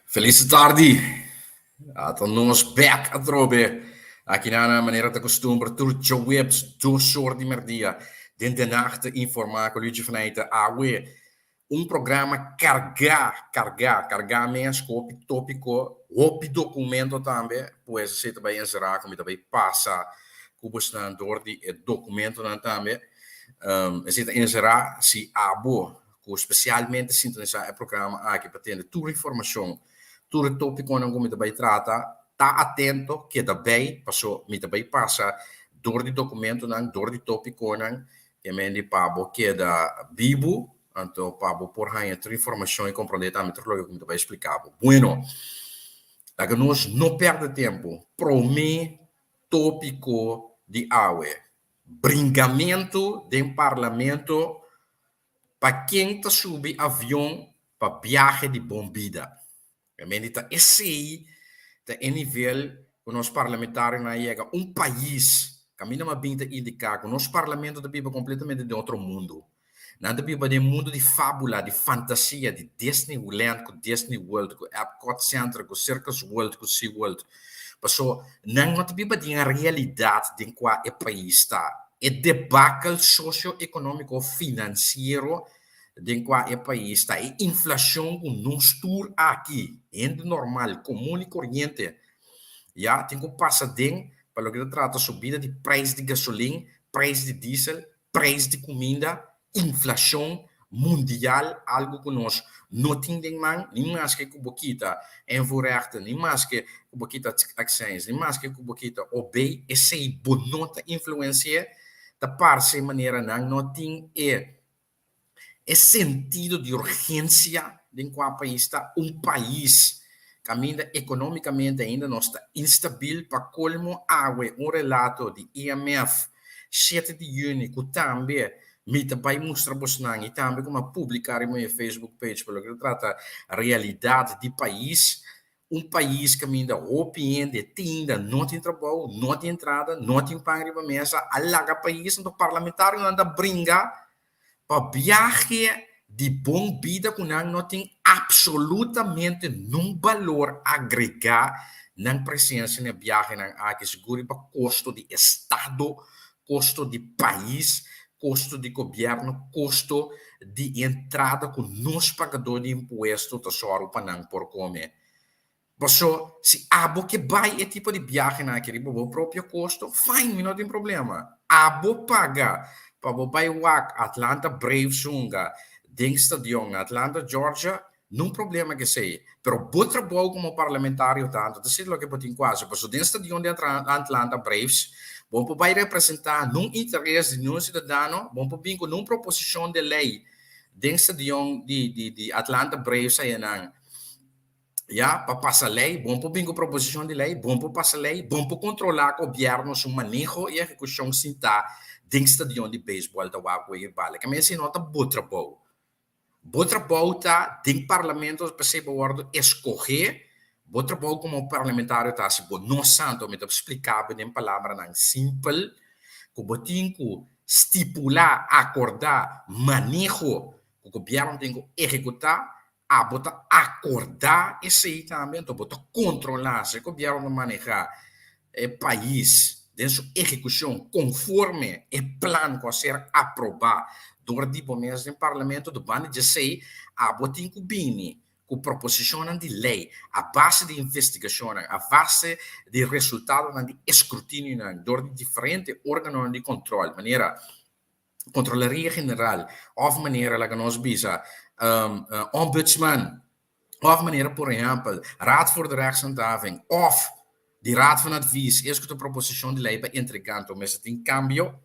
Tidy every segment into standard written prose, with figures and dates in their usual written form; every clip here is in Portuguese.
Felice tardi. Então nós back a trobe. Aqui na maneira de costume, turtje webs, door soort die merdia. Den de nacht informar com o Luigi Fneita. Programa carregar mesmo tópico, o documento também, pois você também encerrar, como também passa, como está door die documento também. Você encerrar se abo, especialmente sintonizar o programa aqui para ter toda informação. Tudo o tópico não como também trata, tá atento que também passou, me também passa door die documento não, door die tópico não, que me di pabo que da bibu, então pabo por aí outra informação e compreender também tudo que também explicava. Bueno, agora nós não perde tempo. Pro me tópico de aue, brincamento de parlamento para quem está subi avião para viagem de bombida. Tá esse tá em nível que nós parlamentares na chega caminha uma binta indicar que o nosso parlamento da Bíblia completamente de outro mundo. Nada Bíblia de mundo de fábula, de fantasia, de Disneyland, com Disney World, com Epcot Center, com Circus World, com Sea World. Passou, não Bíblia de uma realidade de qual o país está. É debacle socioeconômico financeiro de qual o país está. E inflação que não estuda aqui, é normal, comum e corrente. Já tem que passar dentro para o que trata subida de preço de gasolina, preço de diesel, preço de comida, inflação mundial, algo que nós não temos nem mais que o boquita envolverte, nem mais que o boquita ações, nem mais que o boquita obey, essa bonota influência da parte de maneira não tem sentido de urgência em qual país está país que ainda economicamente ainda não está instável para colmo água relato de IMF 7 de junho que também me também mostra e também como publicar em meu Facebook page pelo que trata a realidade do país país que ainda opiniende tinda não tem trabalho, não tem entrada, não tem pão de mesa, alaga país, então parlamentário anda brincar para viagem de bom vida que não tem absolutamente nenhum valor agregado na presença na viagem que segura para custo de estado, custo de país, custo de governo, custo de entrada com nós pagadores de imposto tesouro para não por comer. Passou, se abo que vai é tipo de viagem naquele o próprio custo, fine, não tem problema. Abo paga para o Baiwak, Atlanta Braves unga, ding stadion, Atlanta, Georgia, não problema que sei. Pero o trabalho como parlamentário tanto, das é o que botin quase, passou ding stadion de Atlanta Braves, bom para representar num interesse de nenhum cidadão, bom para vir com numa proposição de lei, ding stadion de Atlanta Braves aí não. Para passar lei, bom para bingo proposição de lei, bom para passar lei, bom para controlar o governo, seu manejo e execução sinta dentro do estadião de beisebol da Waco e Vale. Que assim nota boa boa. Boa boa tá dentro do parlamento para ser bordo escorrer, boa boa como parlamentário tá se bom não santo, me tá explicado em palavra não simples, que botin que estipular, acordar, manejo, que o governo tem que executar bota acordar esse aí também, bota controlar, se o governo manejar o país, dentro de execução, conforme o plano que ser aprovado, durante o mês do parlamento, do bando de sei, bota incubini, com proposição de lei, a base de investigação, a base de resultado de escrutínio, de diferentes órgãos de controle, maneira Controlaria General, of maneira lá que nós bisa, ombudsman, of maneira, por exemplo, Raad voor de Rechtshandhaving, of de Raad van Advies, escuta a proposição de lei para entregar, mas em cambio,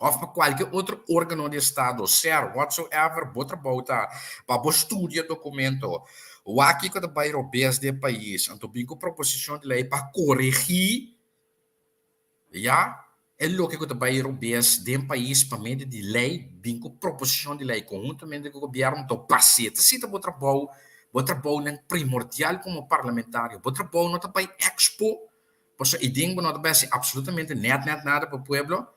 of para qualquer outro órgão de Estado, ser whatsoever, botra bota, para estudar documento, o aqui que vai robês do país, então, bingo proposição de lei para corrigir, é o que o trabalho bes de país para meio de lei, com proposição de lei conjuntamente com o governo, então paciente, se o trabalho não primordial como parlamentário, o trabalho não vai expo, porque a ideia não vai ser absolutamente nada para o povo,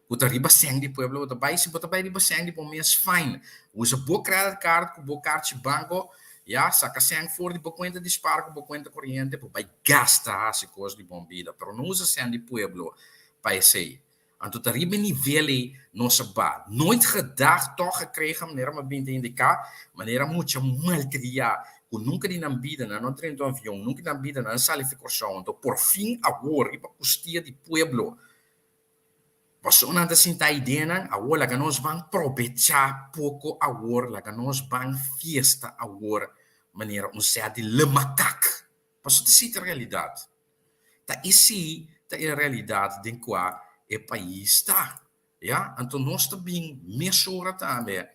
o riba sangue do povo, o trabalho se o trabalho riba sangue para o mês fine, usa boa credit card, com boa carta de banco, Ja, saca sem for de conta de sparco, por conta corrente, por vai gastar as coisas de bombida, pero não usa sem de pueblo para esse. Então, tá ribe nível nossa ba. Nooit gedacht, toch gekregen, maneira maar bem te indicar, maneira muito malcriar, que nunca de nambida, não treino do avião, nunca de nambida, não salificação. Então, por fim, agora, riba custia de pueblo. Você não anda sem a ideia, agora que nós vamos aproveitar pouco agora, lá que nós vamos fiesta agora, maneira um certo de le macaco. Mas isso é a realidade. Tá esse é a realidade de qual o país está. Ja? Então nós também mesura também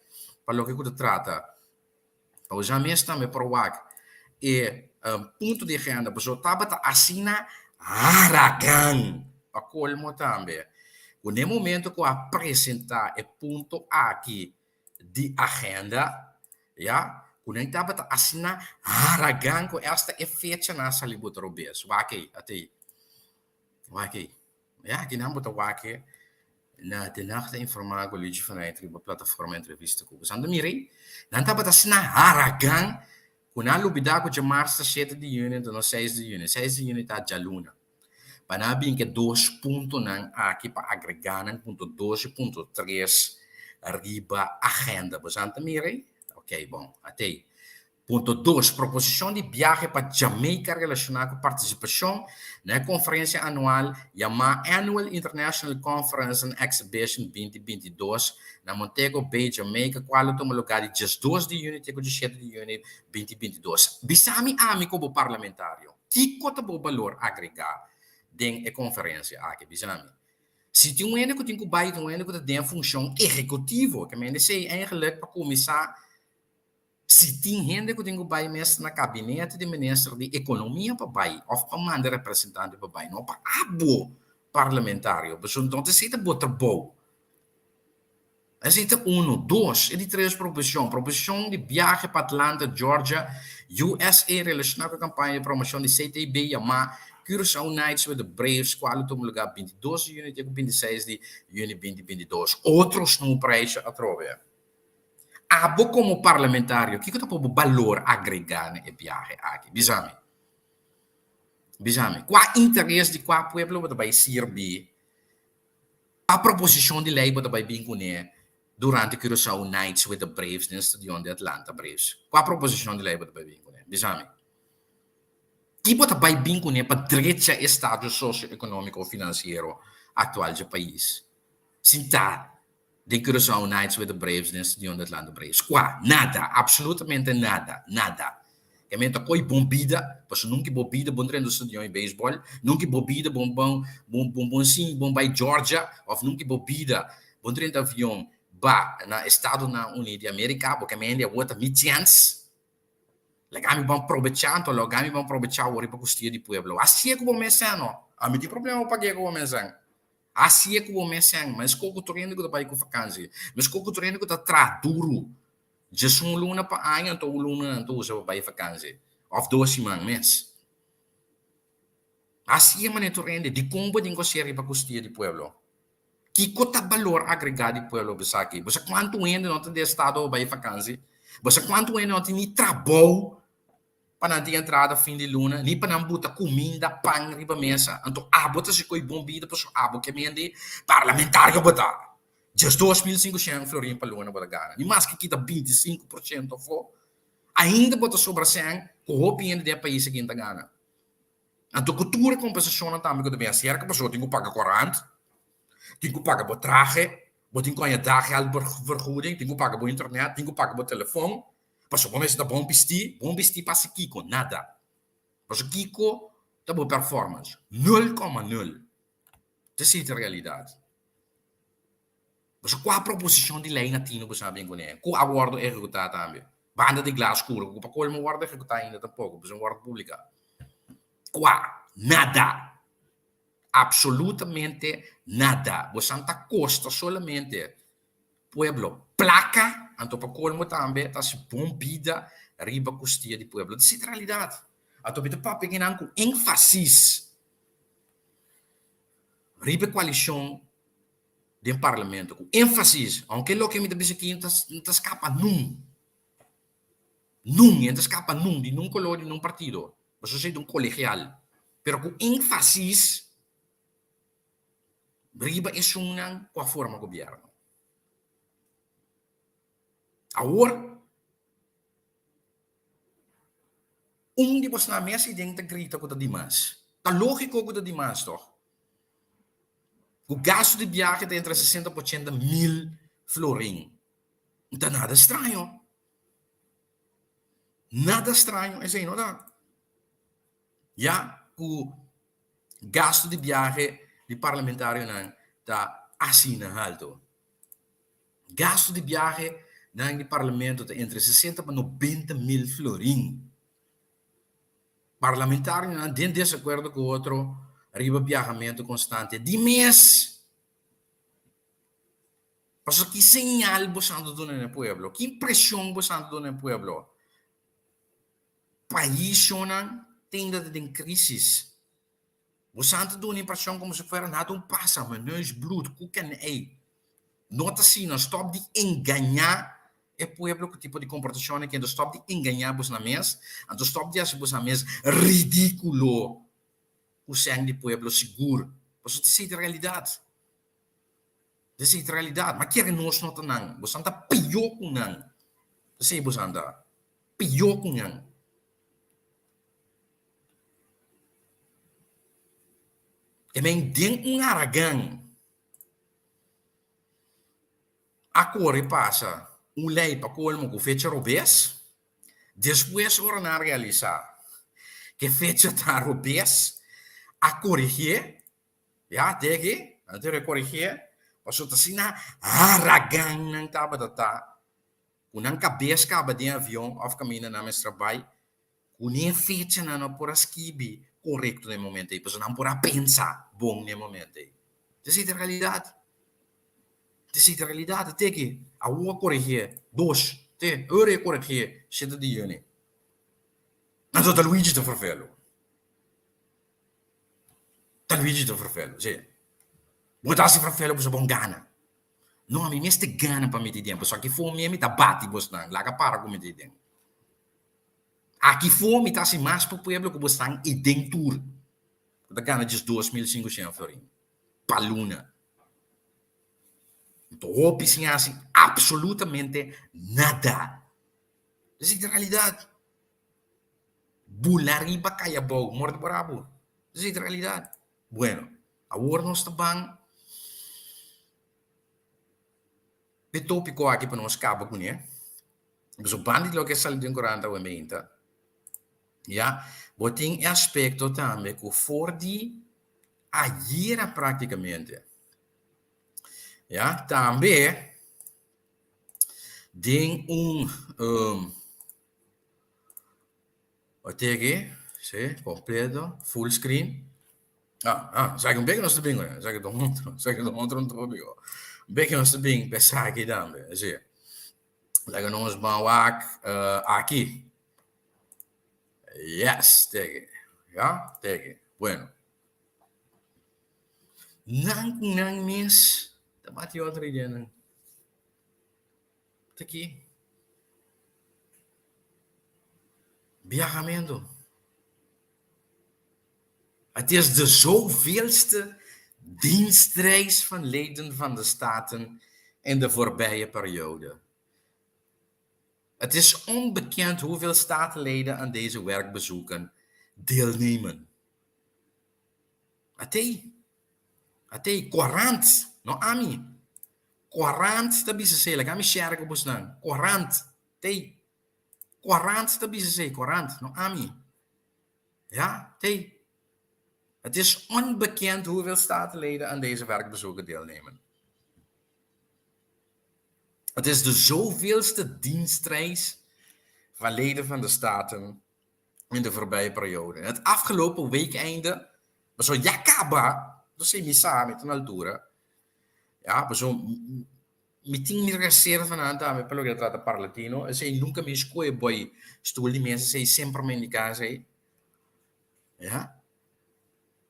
para o que se trata. Então já mesmo também para o e ponto de agenda, pessoal estava assina Aragan, a colmo também. No momento que eu apresentar o ponto aqui de agenda, ja, quando eu estava assinar Aragan, com esta é fecha na salibuta robês. Waki, até. Waki. Ja, aqui não botar waki. Na de nacht informar com o Luigi vanuit a plataforma entrevista com o Sandro Mirei. Não estava assinar Aragan, quando eu lubida com o março 7 de junho, então 6 de junho. 6 de junho está já luna. Para bem que 2 pontos aqui para agregar, ponto 12.3 arriba agenda. Você entende? Ok, bom, até aí. Ponto 2, proposição de viagem para Jamaica relacionada com participação na conferência anual chamada Annual International Conference and Exhibition 2022 na Montego Bay, Jamaica, qual toma lugar de 2 de junho até 7 de junho 2022. Bisami como parlamentário, que quanto o valor agregar dentro da conferência aqui, bisami. Se tem um que tem que baixar, um que tem a função executiva, que me sei eigenlijk para começar. Se tem gente que tem que vai mesmo na gabinete de ministro de economia para vai, ou para mandar representante para vai, não para abo parlamentário, mas não tem sido botar bom. Aceita 1, 2, e de 3 proposição de viagem para Atlanta, Georgia, USA, relacionado com a campanha de promoção de CTB, chamada Curaçao Nights with the Braves, qual toma lugar 22 de junho e 26 de junho 2022. Outros não preço a trover. Abo como parlamentário, que tem o valor agregar na viagem aqui? Bisami. Qual interesse de qual pueblo vai servir a proposição de lei vai vir com durante Curaçao Nights with the Braves no estadião de Atlanta Braves? Qual a proposição de lei vai vir com Bisami. Que vai vir com para direito estado socioeconômico ou financeiro atual do país? Sinta de Curaçao Nights with the Braves nesse dia de Atlanta Braves. Qua? Nada, absolutamente nada, nada. Que menta coi bombida, porque nunca bombida, bom treino do estadião em beisebol, nunca bombida, bom sim, bom vai Georgia, ou nunca bombida, bom treino de avião, na Estado na União de América, porque me ainda outra mitians. Legami bom aprovechando, legami bom aprovechar o ripa costia de pueblo. Assim é que vou mensano. A mim tem problema para que vou mensano. Assim é que o mensang, mas como tu rende que vai com vacância, mas como tu rende que tá duro, já são luna para ano, então luna então usa para vacância, of 2 semanas mês. Assim é maneira tu rende de como de negociar para custia de pueblo. Que cota valor agregado de pueblo bisa aqui? Você quanto ainda não tem de estado para vacância? Você quanto ainda não tem nem trabalho para não ter entrada fim de luna, nem para não botar comida, pão, riba mesa. Então, bota se coi bombida, para que mende parlamentário botar. Just 2.500 florim para luna para gana. E mais que quita 25% for, ainda bota sobre 100, com o opinião de país que ainda gana. Então, cultura compensação também que também é cerca, a pessoa tem que pagar corante, tem que pagar o traje, tem que pagar dagvergoeding, tem que pagar o internet, tem que pagar o telefone. Mas o momento da bom vestir passa Kiko, nada. Mas o Kiko está boa performance, 0,0. Essa é a realidade. Mas qual a proposição de lei na Tino, você sabe com ele? Qual a ordem executada também? Banda de glas escuro, para qual uma ordem executada ainda tampouco, mas uma ordem pública. Qual? Nada. Absolutamente nada. Você está costa solamente pueblo placa. Então, para colmo também, está se bombida riba costia de pueblo. De centralidade. Então, para pegar com ênfase riba coalição do parlamento, com ênfase, aunque lo que me diz aqui não escapa num. Nung, ente escapa nung, di nung color, di nung partido. Mas eu sei de um colegial. Pero com énfasis, riba isunang com a forma governo. Agora, di bos na mesa ideng grita ko ta dimas. Ta lógico ko ta dimas, toch? O gasto de viagem está entre 60% mil florim. Não está nada estranho. Nada estranho, é assim, não dá? Já o gasto de viagem de parlamentário não está assim na alto. Gasto de viagem de parlamento está entre 60 a 90 mil florim. Parlamentário não tem desacordo com o outro, arriba viajamento constante de mês. Porque que señal bosando doon en el pueblo? Que impresión bosando doon en el pueblo? País yonan tenda de crisis. Bosando doon impresión como si fuera nada un pasa, mijn neus bloed, koeken ei. Nota assim, não stop de enganar o pueblo com tipo de comportação que não stop de enganar vos na mesa, não stop de fazer vos na mesa ridículo o sangue do pueblo seguro. Mas isso é a realidade. Isso é a realidade. Mas querem nós não tanang. Você anda pior com nang. Isso é você anda pior com nang. E men den aragang. A corre passa lei para colmo com fecha robês. Depois ora na realizar que fecha tá robês a corrigir. Ja, tegen. Natuurlijk corrigir. Pasó assim na aragang ng tabadata. Kunang cabeça caba de avião of caminho na mes trabalho. Kunin fecha na no por askibi correto no momento aí. Pasó não por a pensar bom no momento aí. Isso é a realidade. Isso é a realidade. Tegen. A rua corrigir. Dois. Te. Ure corrigir. Zitten die jullie. En dat Luigi te vervelen. Dat Luigi te vervelen. Zie je. Botar se vervelen op zo'n gana. No, a mim este gana para me tempo. Só que fome me tá bate bostang. Laga para com me tempo. Aqui fome tá se mais pro pueblo que bostang e dentur. Da gana just 2.500 florin. Paluna. Então, sim assim, absolutamente nada. Essa é a realidade. Bulariba kaya bom, morte brabo. Essa é a realidade. Bueno, agora nós estamos de tópico aqui para nós cabo com ele. Mas o bando lo que sale de 40 ou 20. Ja, botem aspecto também que for de ayer praticamente. Ja, também tem até aqui, sim, completo, full screen. Sai um pouco nós também, sai que um tópico. Bem nós também pensar aqui também, sim. Lekker nós vamos aqui. Yes, tegen. Ja, tegen. Bueno. Nang means, dapat yung otro yan. Aqui. Viajamento. Het is de zoveelste dienstreis van leden van de Staten in de voorbije periode. Het is onbekend hoeveel statenleden aan deze werkbezoeken deelnemen. Até 40, no ami. 40 tabi sa sila, kami share ko bus nang. 40, 40 tabi sa sila, 40, no ami. Ja, het is onbekend hoeveel statenleden aan deze werkbezoeken deelnemen. Het is de zoveelste dienstreis van leden van de Staten in de voorbije periode. Het afgelopen weekeinde, maar zo Jacaba, dat is misa met een altura. Ja, maar zo meeting meer reserve van aan tafel, pelo que trata parlatino, e sei nunca me escolhe boy, stoel die mensen sei sempre me indicatie. Ja.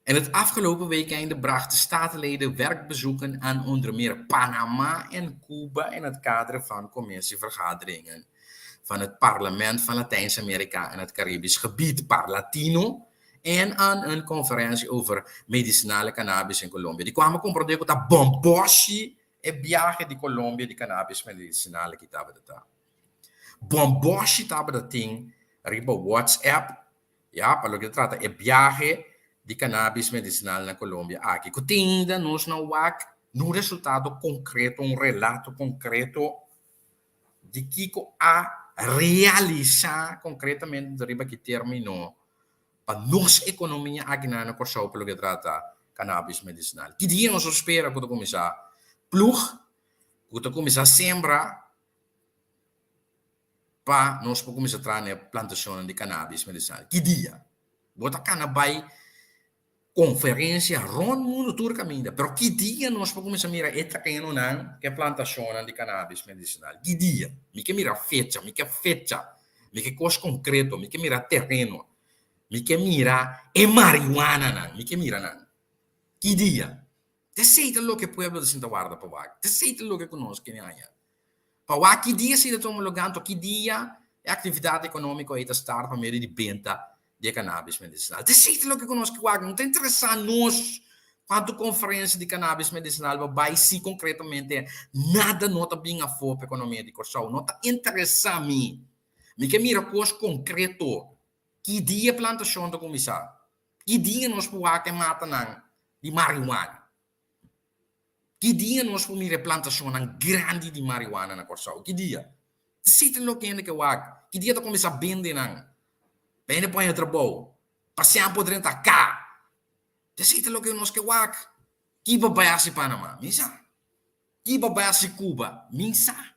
En het afgelopen weekende brachten statenleden werkbezoeken aan onder meer Panama en Cuba in het kader van commissievergaderingen van het parlement van Latijns-Amerika en het Caribisch gebied Parlatino en aan een conferentie over medicinale cannabis in Colombia. Die kwamen comprendere dat Bomboshi e viaje di Colombia di cannabis medicinale que estava data. Bomboshi estava da ting, riba WhatsApp, ja, para lo que trata e viaje di cannabis medicinal na Colombia. Aqui, que ainda nós não há um resultado concreto, um relato concreto de que a realizar concretamente de riba que terminou para nossa economia aqui na Corsau, pelo que trata cannabis medicinal. Que dia nós espera quando começar plug, quando começar a sembrar, para nós começar a trazer plantação de cannabis medicinal. Que dia? Bota cannabis conferência rond mundo todo caminho, pero que dia nós começar a mirar e terreno não que plantação de cannabis medicinal. Que dia? Me que mira fecha, me que coisa concreto, me que mira terreno. Me que mira é marihuana não, me que mira não. Que dia? Te sei lo que pueblo de Santa Guarda para lá. Te sei lo que conosco que nem para lá que dia se está homologando, que dia é atividade econômica aí start para meio de venda de cannabis medicinal. Te sei lo que conosco que não tem interessa nós quanto conferência de cannabis medicinal vai se concretamente nada nota bem a for para economia de Corsau, não está interessa a mim. Me que mira coisa concreto. Que dia plantação de começar? Que dia nós podemos que mata de marihuana? Que dia nós podemos mirar plantação grande de marihuana na Corsau? Que dia? Se tem lo que ainda que wag. Que dia está começar a vender não? Bem põe o trabalho. Passear por dentro da cá. Se tem lo que nós que wag. Que babaya si Panamá? Minsa. Que babaya si Cuba? Minsa.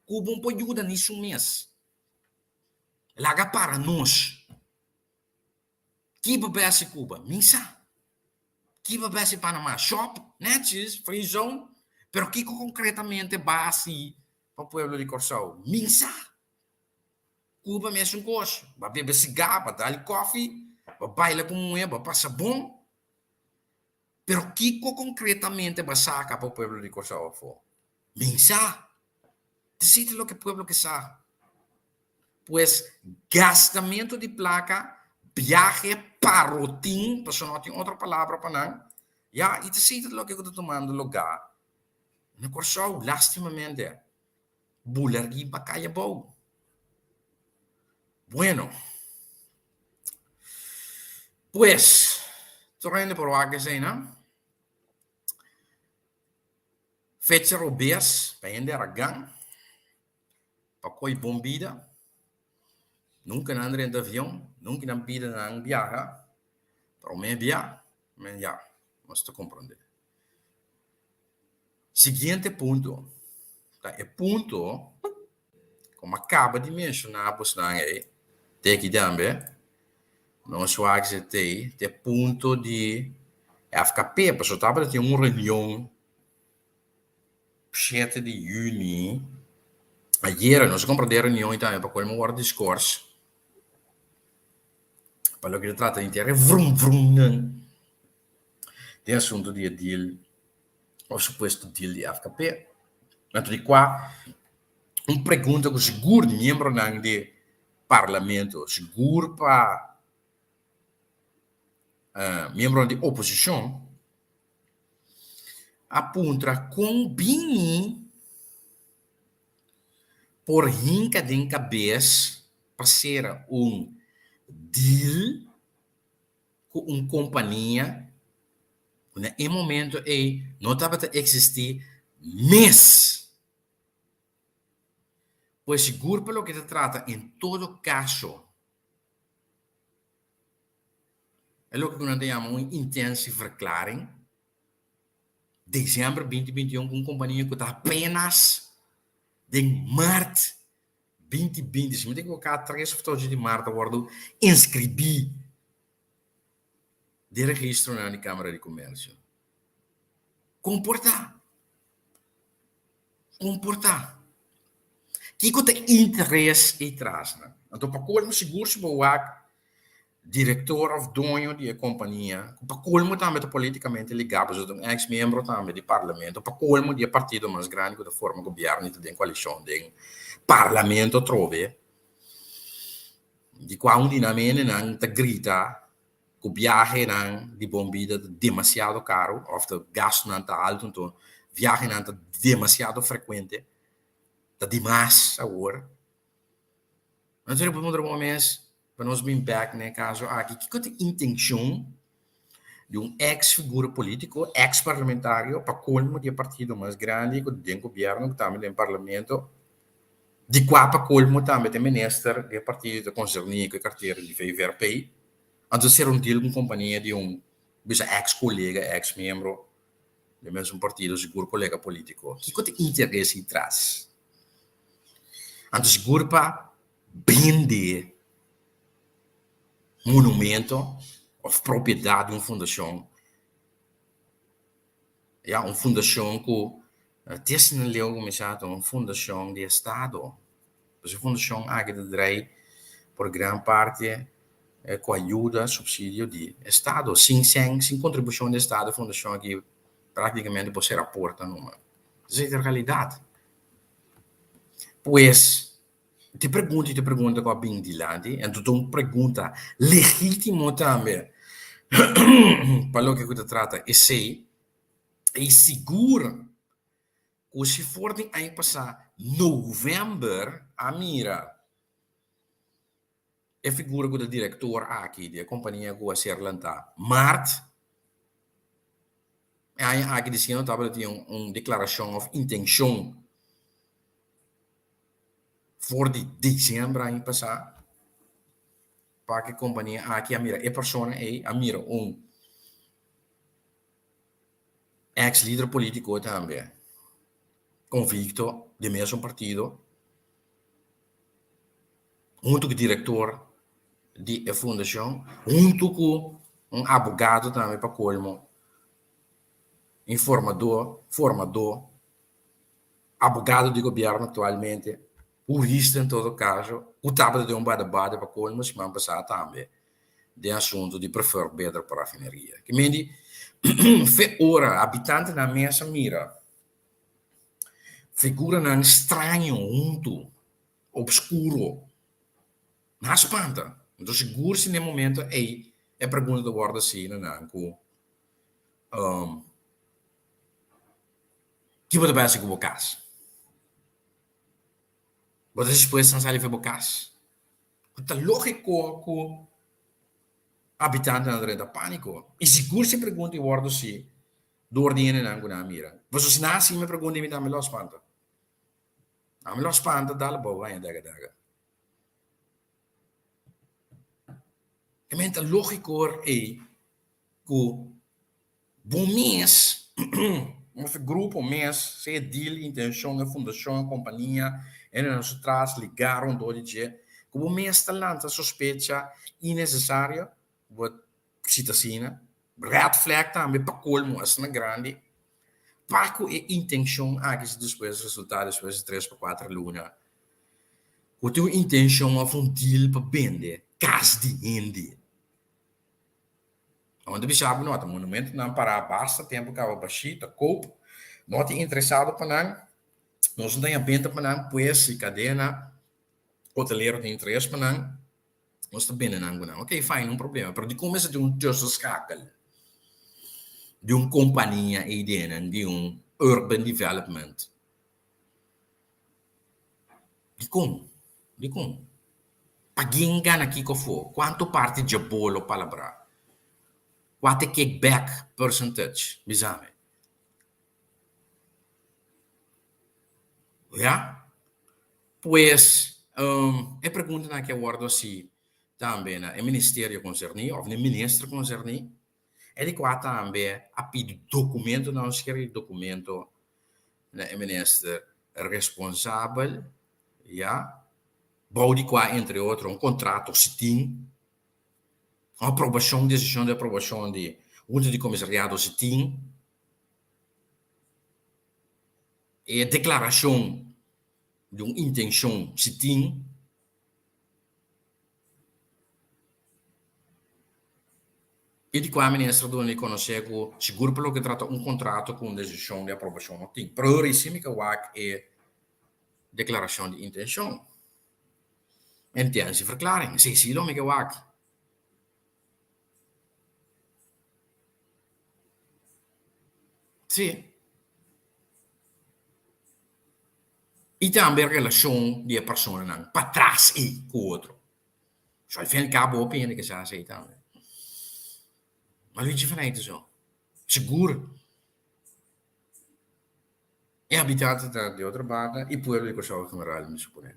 Cuba não pode ajudar nisso mesmo. Laga para nós. Que babaya si Cuba? Minsa. Que babaya si Panamá? Shop, netjes, free zone. Pero que concretamente base para o povo de Corsau? Minsa. Cuba mesmo coisa. Vai beber cigarro, vai dar coffee, vai bailar com mulher, vai passar bom. Pero que concretamente vai sacar para o povo de Corsau? Minsa. Decide lo que o povo que sabe. Pues gastamento de placa, viaje parotim, pessoal não tem outra palavra para não. Ja, e decide lo que eu estou tomando lugar. No Corsau, lastimamente, bulargui bacalha bom. Bueno, pues, tornando por lá que sei, não? Fecha robês, para ainda a gang, para coi bombida, nunca anda em avião, nunca não pida não viaja, para o meu viajar, mas já, mas tu compreender. Seguinte ponto, tá? É ponto, como acaba de mencionar, pois não é, tem que também, nós vamos ter ponto de FKP, porque eu estava tendo uma reunião 7 de junho, ayer nós compreendemos a reunião também para qual um discurso, para o que trata de ter vrum vrum, tem assunto de deal, o suposto deal de FKP, então de qua pergunta que seguro membro do parlamento, seguro para membro de oposição, aponta com bem por rinca de cabeça para ser deal com uma companhia em momento não estava a existir mês. Pois seguro pelo que se trata, em todo caso, é o que nós chamamos uma intensive verklaring. Dezembro 2021, com uma companhia que está apenas em março 2020. Se me tem que colocar 3 fotos de março, eu inscrevi de registro na Câmara de Comércio. Comportar. Que tem interesse aí atrás, né? Então, para colmo seguro se boa diretor ou dono de companhia, para colmo também politicamente ligado, então ex-membro também do parlamento, para colmo de partido mais grande da forma governo e da coalição, de parlamento trove, di qua un dinamene non te grita, che viaje non di bombida demasiado caro, of de gas non ta alto, então viaje non ta demasiado frequente, da demais a ora. Natuurlijk op een moment, para nós bem back, né, caso aqui, que tem intenção de um ex-figura político, ex-parlamentário, para colmo de partido mais grande, que tem governo, que também tem parlamento, de qua para colmo também tem ministro de partido concernido com a carteira de VVRP, antes de ser um deal com companhia de ex-colega, ex-membro, de mesmo partido, seguro colega político. Que tem interesse atrás? Antes seguro para vender monumento ou propriedade de uma fundação. Ja, uma fundação que desde o leu começado uma fundação de Estado. Mas a fundação aqui de drei por grande parte com ajuda, subsídio de Estado. Sem contribuição do Estado, a fundação aqui praticamente pode ser a porta numa. Essa é a realidade. Pois, te pergunta com a bem de lá, e tu uma pergunta legítima também, para o que você trata, e sei, e seguro, que se for de aí passar novembro, a mira, é figura do diretor aqui, da companhia que vai ser lançada, março, aí aqui dizendo, estava de uma declaração de intenção, for de dezembro aí passar, para que a companhia aqui a mira, é pessoa aí a mira ex-líder político também, convicto de mesmo partido, junto com o diretor da fundação, junto com um advogado também para colmo, formador, advogado de governo atualmente, jurista em todo caso, o estava de um bate-bate para colmo, semana passada também, de assunto de prefer better para a raffineria. Que me fe ora, habitante na mesa mira, figura não estranho, junto, obscuro, na espanta. Então, seguro se no momento aí, é pergunta da guarda assim, não, que você vai ser com o caso? Você depois não sabe o caso? Está lógico que habitante não entra pânico. E seguro se pergunta e guarda assim, do ordem não com a mira. Você se nasce me pergunta e me dá me lo espanta. A me lo espanta dá boa vai daga. E mente lógico é que bom mês um grupo mês se deal intenção a fundação a companhia e nós traz ligaram do dia que o mês está lança suspeita innecessária what citacina red flag também para colmo assim grande para que intenção aqui se depois resultado depois de 3 para 4 luna o teu intenção a um deal para vender gas de hindi onde sabe nota monumento não para basta tempo que a baixita copo não te interessado para não não tem a venda para não pois se cadena hoteleiro tem interesse para não está bem não ok fine não problema pero de começa de just escacal de companhia ideia de urban development de como pagingan aqui que for quanto parte de bolo palabra what a kickback percentage, bisame. Ja? Pues, é pergunta na que eu guardo assim, também, o ministério concernido, ou o ministro concernido, é de qual também a pedir documento, não escrever documento, o ministro responsável, ja? Bom de qual, entre outros, contrato, se tem, aprovação, decisão de aprovação de junta de comissariado se tem, e a declaração de uma intenção se tem, e de qual a ministra do União consegue seguro pelo que trata contrato com decisão de aprovação não tem. Para o regime que o é declaração de intenção. Intentieverklaring. Zie je me gewakt. Sim. E também a relação de pessoa não para trás e com o outro. Só ele fez cabo opinião que já sei também. Mas ele diferente só. Seguro. É habitante de outra banda e pueblo que só que me ralho me supone.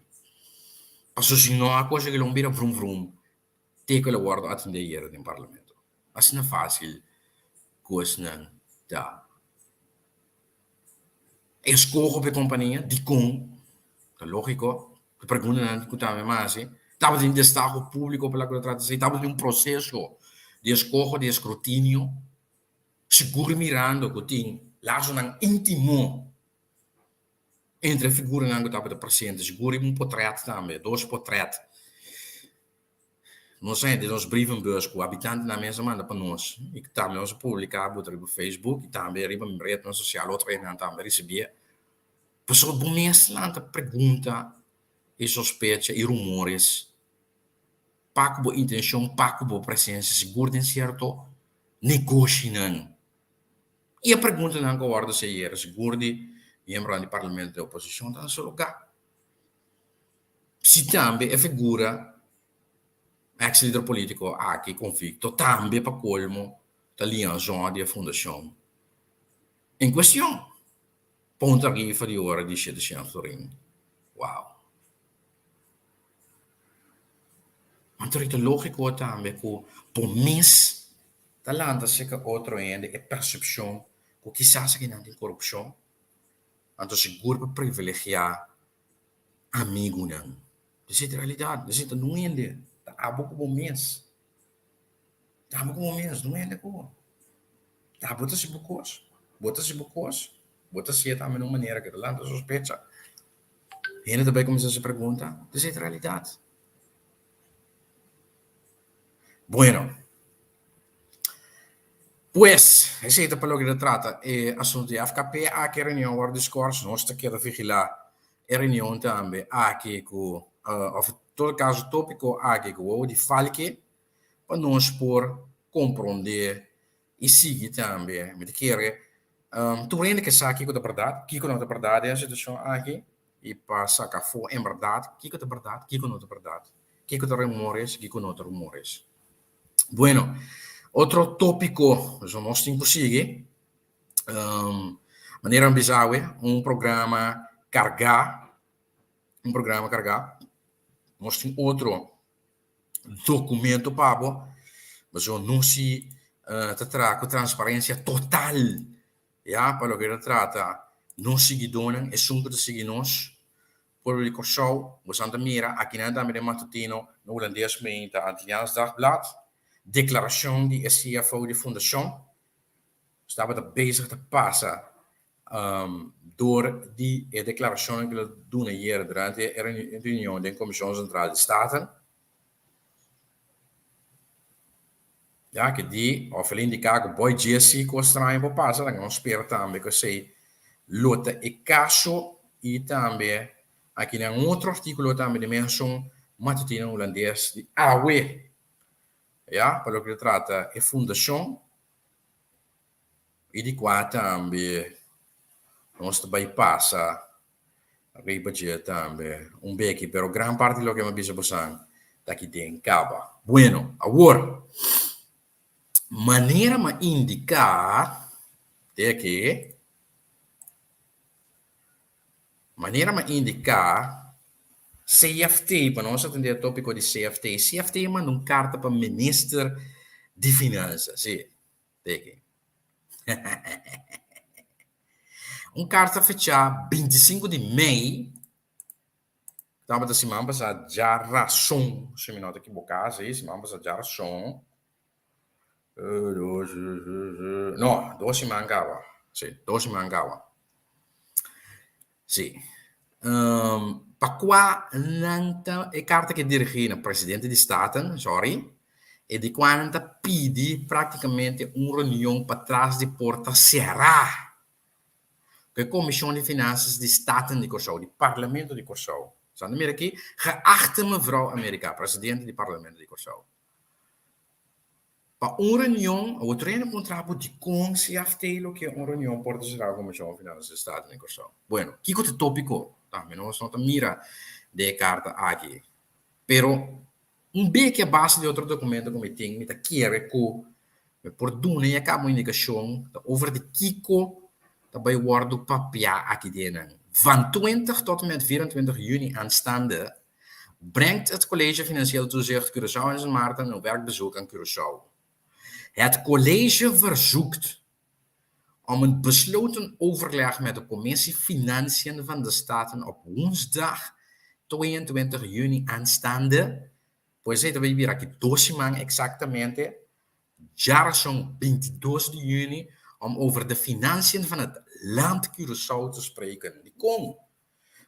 Passo se não a coisa que não vira vrum vrum. Tem que guarda atender hier no parlamento. Assim não é fácil. Coisa não dá. Escorro per companhia di con. È logico, che pergunta discutiamo mais, estava em destaque público pela que trata-se, estava em um processo de escolha, de escrutínio, seguro mirando que tem laço não íntimo entre a figura que estava do presidente, seguro um portrait também, dois portrait. Não sei, de nós brievenbus com habitantes na mesma manda para nós, e que também nós publicamos no Facebook, e também arriba em rede social, outra vez também receber. Pessoas bom mês lá pergunta e sospecha e rumores, para com intenção, para com presença, seguro de certo, negociam. E a pergunta não agora se era seguro de membro do parlamento da oposição, está no seu lugar. Se também a figura ex-líder político aqui conflito, também para colmo da aliança da fundação em questão. Ponto aqui de hora de 700 Turim. Uau! Maar het is logico também que por mês talanta se que outro ainda é percepção que quizás que não tem corrupção, então seguro para privilegiar amigo não. Isso é realidade, isso não ainda. Há pouco bom mês, há pouco bom mês, não ainda como. Há bota se bocos, bota se também de uma maneira que talanta sospecha. E ainda também começa a se perguntar, isso é realidade. Bueno, pues, ese es para lo que se trata. Asunto de FKP, aqui reunião agora discurso, nós está aqui a vigilar a reunião também, aqui com, of todo caso tópico, aqui com o de Falque, para nós por compreender e seguir também, me querer, tu ainda que sabe que é verdade, que não é verdade, a situação aqui, e para sacar for em verdade, que é verdade, que não é verdade, que é rumores, que não é rumores. Bueno, outro tópico, nós temos que seguir, maneira bizarra, programa cargar, nós temos outro documento pago, mas não se trata com transparência total, para o que trata, não seguir dona, é sempre de seguir nós, por o show, o Santa Mira, aqui na Dame Matutino, no holandês, a Antilliaans Dagblad, declaração de CFO de fundação estava bezig te passen door die declaração que eles doen hier durante a reunião da Comissão Central de Staten. Ja, que die, of alleen die kaken boy Jesse costraem para passar, dan não espera também que sei lota e caso e também aqui em outro artigo também de menção matutino holandês de AWE. Ja, para o que trata a fundação e de qua também nós também passa arriba também beque, pero gran parte do que me bisa bosan daqui tem caba. Bueno, agora maneira ma indicar é que maneira ma indicar CFT, para nós atender o tópico de CFT. CFT manda uma carta para o ministro de Finanças. Sim, tem que. Uma carta fechada 25 de maio. Estava da semana passada, já razão. Se me não estou equivocado, sim, semana passada já razão. Não, 2 semanas agora. Sim, 2 semanas agora. Sim. Para qua nanta e carta che dirige al presidente di Staten, e di quanta pidi praticamente una riunione per trás di porta serrà. de Commissie de Finances de Staten die Curaçao, die Parlamento de Curaçao. Zijn er aqui, geachte mevrouw Amerika, presidente do Parlamento de Curaçao. Para uma reunião, o treino contrato de com CFT, lo que é uma reunião por desirrar a Comissão de Finanças de Estado em Curaçao. Bueno, que é o tópico? Também nós não mira de carta aqui. Pero, bem que a base de outro documento que me tem, me tá querer que por duna e acaba uma indicação over de Kiko daarbij wordt ook papier akidenen. Van 20 tot en met 24 juni aanstaande brengt het College Financieel Toezicht Curaçao en Sint Maarten een werkbezoek aan Curaçao. Het college verzoekt om een besloten overleg met de Commissie Financiën van de Staten op woensdag 22 juni aanstaande. Pues aí também vir aqui 2 semanas exactamente. Já são 22 de juni om over de financiën van het land Curaçao te spreken. Die kon.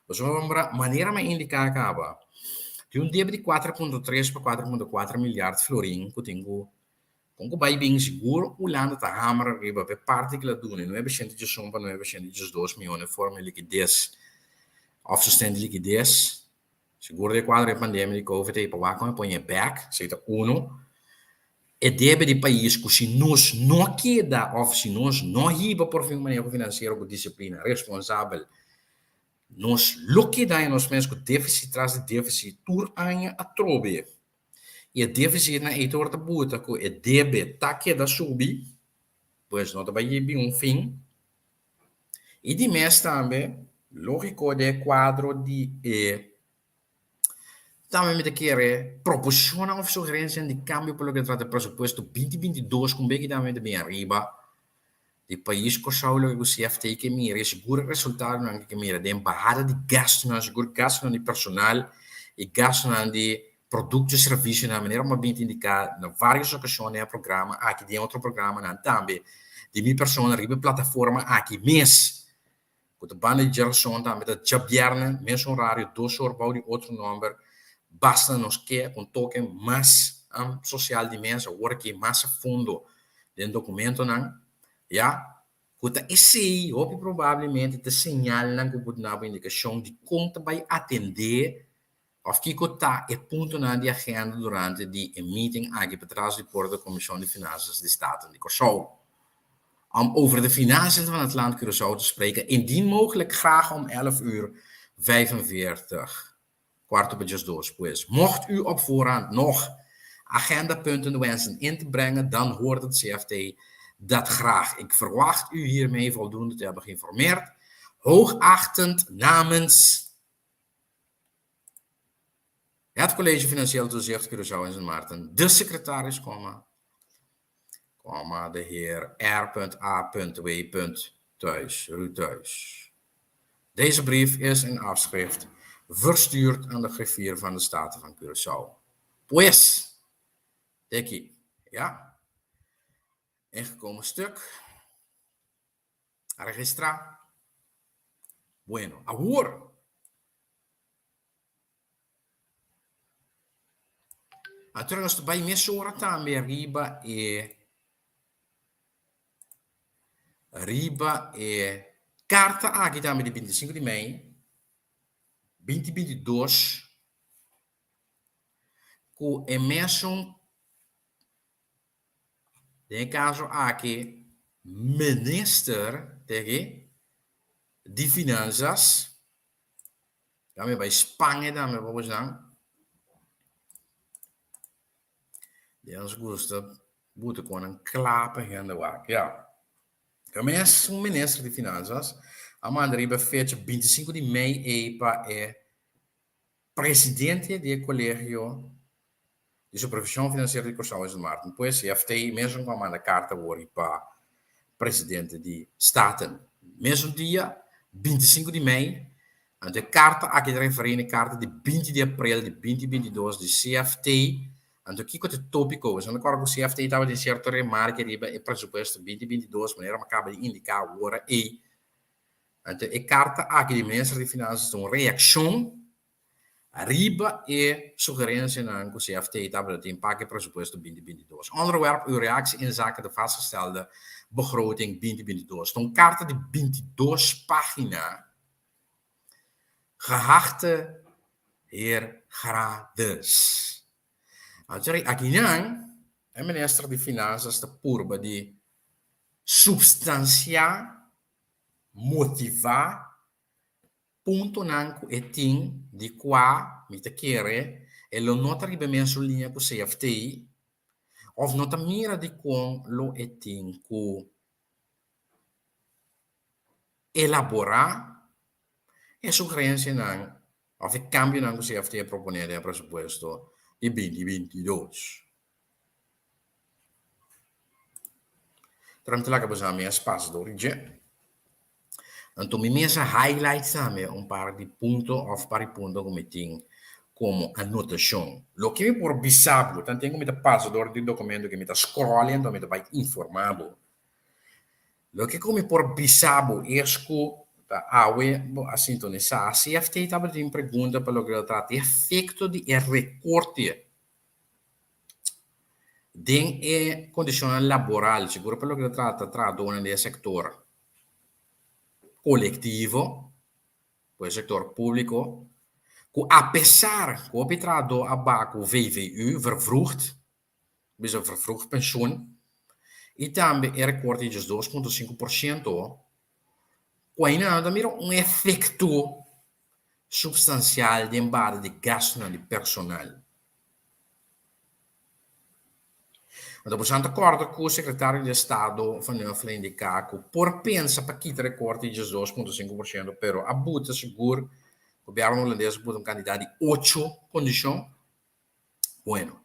Dus we hebben manier maar indicar acaba. Die een debit de 4,3 para 4,4 miljard florin que tenho com vai bem seguro o land está hammer riba per parte que la doen. Não é bastante de som para não é bastante de 2 milhões de forma liquidez of sustento de liquidez. Seguro de quadro de pandemia de COVID e para lá como põe back, seita uno. E deve de país que se nós não queda, ou se nós não riba por fim manejo financeiro com disciplina responsável, nós lo que dá em nós mesmos que déficit traz de déficit tur ano a trobe. E a déficit na eitor da buta que é deve tá queda subir, pois não vai ir fim. E de mês também, lógico de quadro de também me quer proporciona uma sugerência de câmbio pelo que trata do pressuposto 2022 com bem também de bem arriba de país que o CFT que mira seguro resultado não que mira de embahada de gasto não seguro gasto de personal e gasto de produtos e serviços na maneira como bem indicado em várias ocasiões no programa aqui tem outro programa não também de minha pessoa arriba plataforma aqui mês com a banda de geração também da jabierna mesmo horário 2 horas de outro número basta nos que um toque mais social de mesa, agora que mais a fundo dentro do documento, não? Já? Kuta esse ou provavelmente te señala que pode dar uma indicação de como vai atender ou que está é ponto na de agenda durante de meeting aqui para trás de por da Comissão de Finanças de Estado de Curaçao. Om over de financiën van het land Curaçao te spreken, indien mogelijk graag om 11:45. Kwart op het doos, pues. Mocht u op voorhand nog agendapunten wensen in te brengen, dan hoort het CFT dat graag. Ik verwacht u hiermee voldoende te hebben geïnformeerd. Hoogachtend namens het College Financieel Toezicht Curaçao en Sint Maarten, de secretaris, de heer R.A.W. Thuis, Ruud Thuis. Deze brief is in afschrift verstuurd aan de griffier van de Staten van Curaçao. Pues, Dekkie, ja, ingekomen stuk, registra, bueno, ahora. Trouwens, bij Messora também riba e carta aqui também de 25 de maio 2022 com emissão de caso aqui minister de Finanças também bij Spanje também vamos lá Deus gosta boete com een klapen gaan wak ja começa ministro de Finanças a mandar fecha 25 de maio EPA presidente do Colégio de Supervisão Financeira de Curaçao e Sint Maarten. Pois CFT mesmo com a carta para presidente de Staten. Mesmo dia 25 de maio a carta aqui referente carta de 20 de abril de 2022 de CFT. Então, aqui com o tópico, eu não concordo com o CFT estava de certa remarca riba e pressuposto 2022, maneira como acaba de indicar agora e então, a carta aqui de ministro de Finanças uma reação Arriba e suggerência na CFT dat in pakken presupuesto 2022. Onderwerp uw reactie in zaken de vastgestelde begroting 2022. Een kaart de 22 pagina. Geachte heer Grades. Jadi akinang, el ministro de Finanças de purba de substanciar, motivar punto nanku e ting di qua mi te chiede e lo nota ribe su linea con CFT of nota mira di con lo e ting ku elabora e suggerenze nan of il cambio nan CFT a proponere a presupuesto di 2022. Tramite la caposami a spasso d'origine. Então, me mesa highlights também par de ponto of pari ponto como tem como anotação. Lo que me por bisabo, tanto tenho me da passo do documento que me da scrolling, me da vai informado. Lo que come por bisabo esco da awe a sintonizar, a CFT estava de pergunta para o que trata efeito de recorte de condições laborais, seguro para o que trata tradona del sector colectivo, por sector público, que apesar que o arbitrado abaco VVU vervroegd, dus een vervroegd pensioen, e também é recorte de 2,5%, que ainda também um efeito substancial de embate de gasto de personal. Então, estamos de acordo com o secretário de Estado, Van Nuffelen, indicar que por pensa para quitar recorte de 2,5%, pero a buta seguro, o governo holandês pode um candidato de 8 condições. Bueno,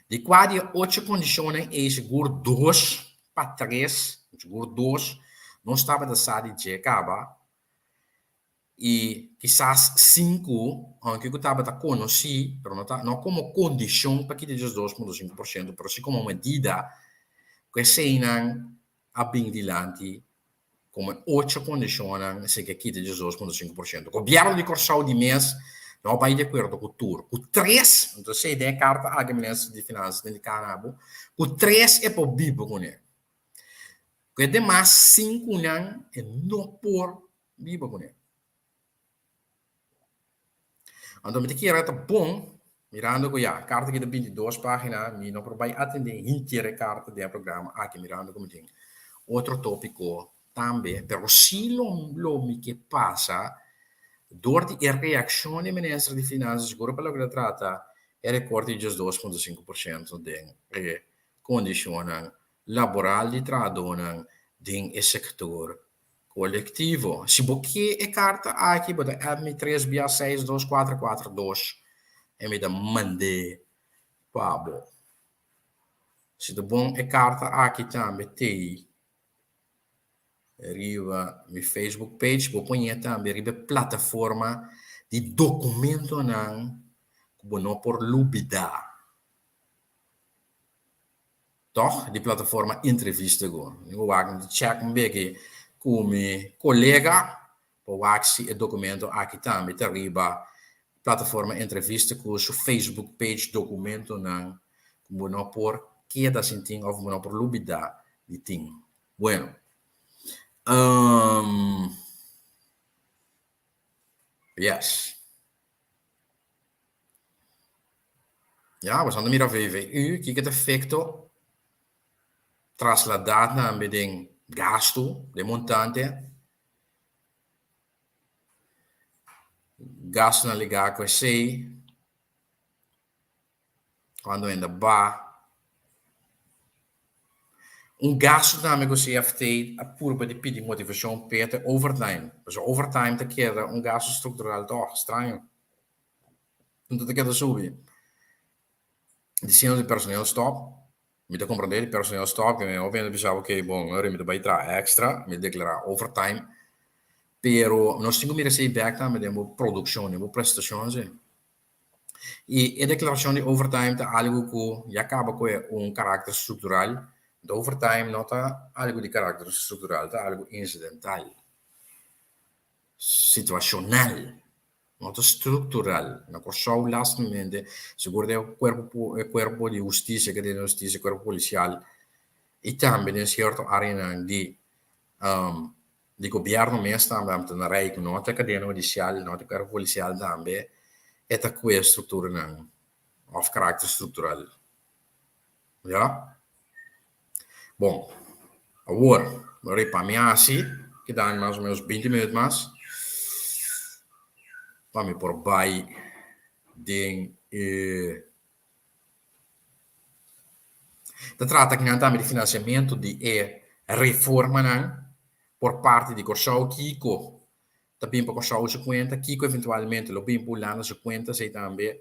de quase 8 condições, é seguro 2 para 3, seguro 2, não estava da sala de acaba, e quizás 5, aunque eu estava conhecido, mas não como condição para quitar 2,5%, mas sim como medida que se não abrir dilante como 8 condições se que quita 2,5%. O governo de Corsau de mês não vai de acordo com o tour. O 3, então se tem carta a ministro de Finanças de Canabo, o 3 é para o bibo com ele. O demais 5 não é não por bibo com ele. Então, me que era bom, mirando que a carta que de 22 páginas, me não vai atender inteira carta do programa, aqui mirando como tem outro tópico também, pero se lo que passa, door die reactie do ministro de Finanças, seguro para o que trata, é recorte de 2,5% de condições laborais de trabalho em sector coletivo. Se você é carta aqui, bota M3BA62442, e me dá mande pabo. Se de bom é carta aqui também tem riba mi Facebook page, vou pôr também riba plataforma de documento não, como não por lubida. Toch? Die plataforma entrevista go. Eu vou check um pouco com meu colega, para o documento aqui também, tá riba plataforma entrevista com o Facebook page documento não, como não por que da senting ou como não por lubida de ting. Bueno. Yes. Ja, we gaan mira VVU, que het efecto trasladado na ambeding gasto de montante, gasto na ligar com esse, quando ainda ba, gasto também com CFT, a purba de pedir motivação para overtime. Dus overtime te queda gasto estrutural toch, estranho. Então te queda subir. Dizendo de personeel stop, me te compreender de personeel stop, que obviamente pensava que bom, agora me vai entrar extra, me declarar overtime, pero nós temos que receber back também de produção, de prestações. E a declaração de overtime é algo que já acaba com caráter estrutural. De overtime não está algo de caráter estrutural, está algo incidental, situacional. nota estrutural. Na Corsau, lastamente, seguro o corpo de justiça, que tem justiça, corpo policial, e também em certa área de governo mesmo, também na rei, nota cadeia judicial, nota corpo policial também, é a questão estrutura, não, of caráter estrutural. Ja? Bom, agora, para mim assim, que dá mais ou menos 20 minutos mais, para me por vai de trata que também de financiamento de reforma não, por parte de Corsau Kiko, também para Corsau se conta, Kiko eventualmente lo bem pulando se conta, sei também,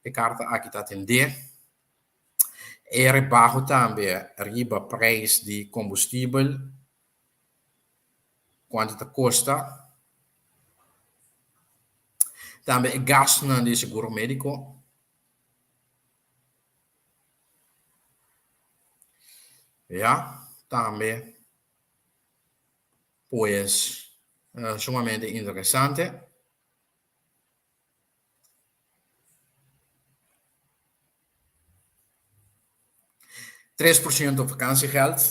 e carta aqui está atender, e rebaixo também, riba preço de combustível, quanto custa, também gasto de seguro médico, ja, também, pues, sumamente interessante. 3% vakantiegeld.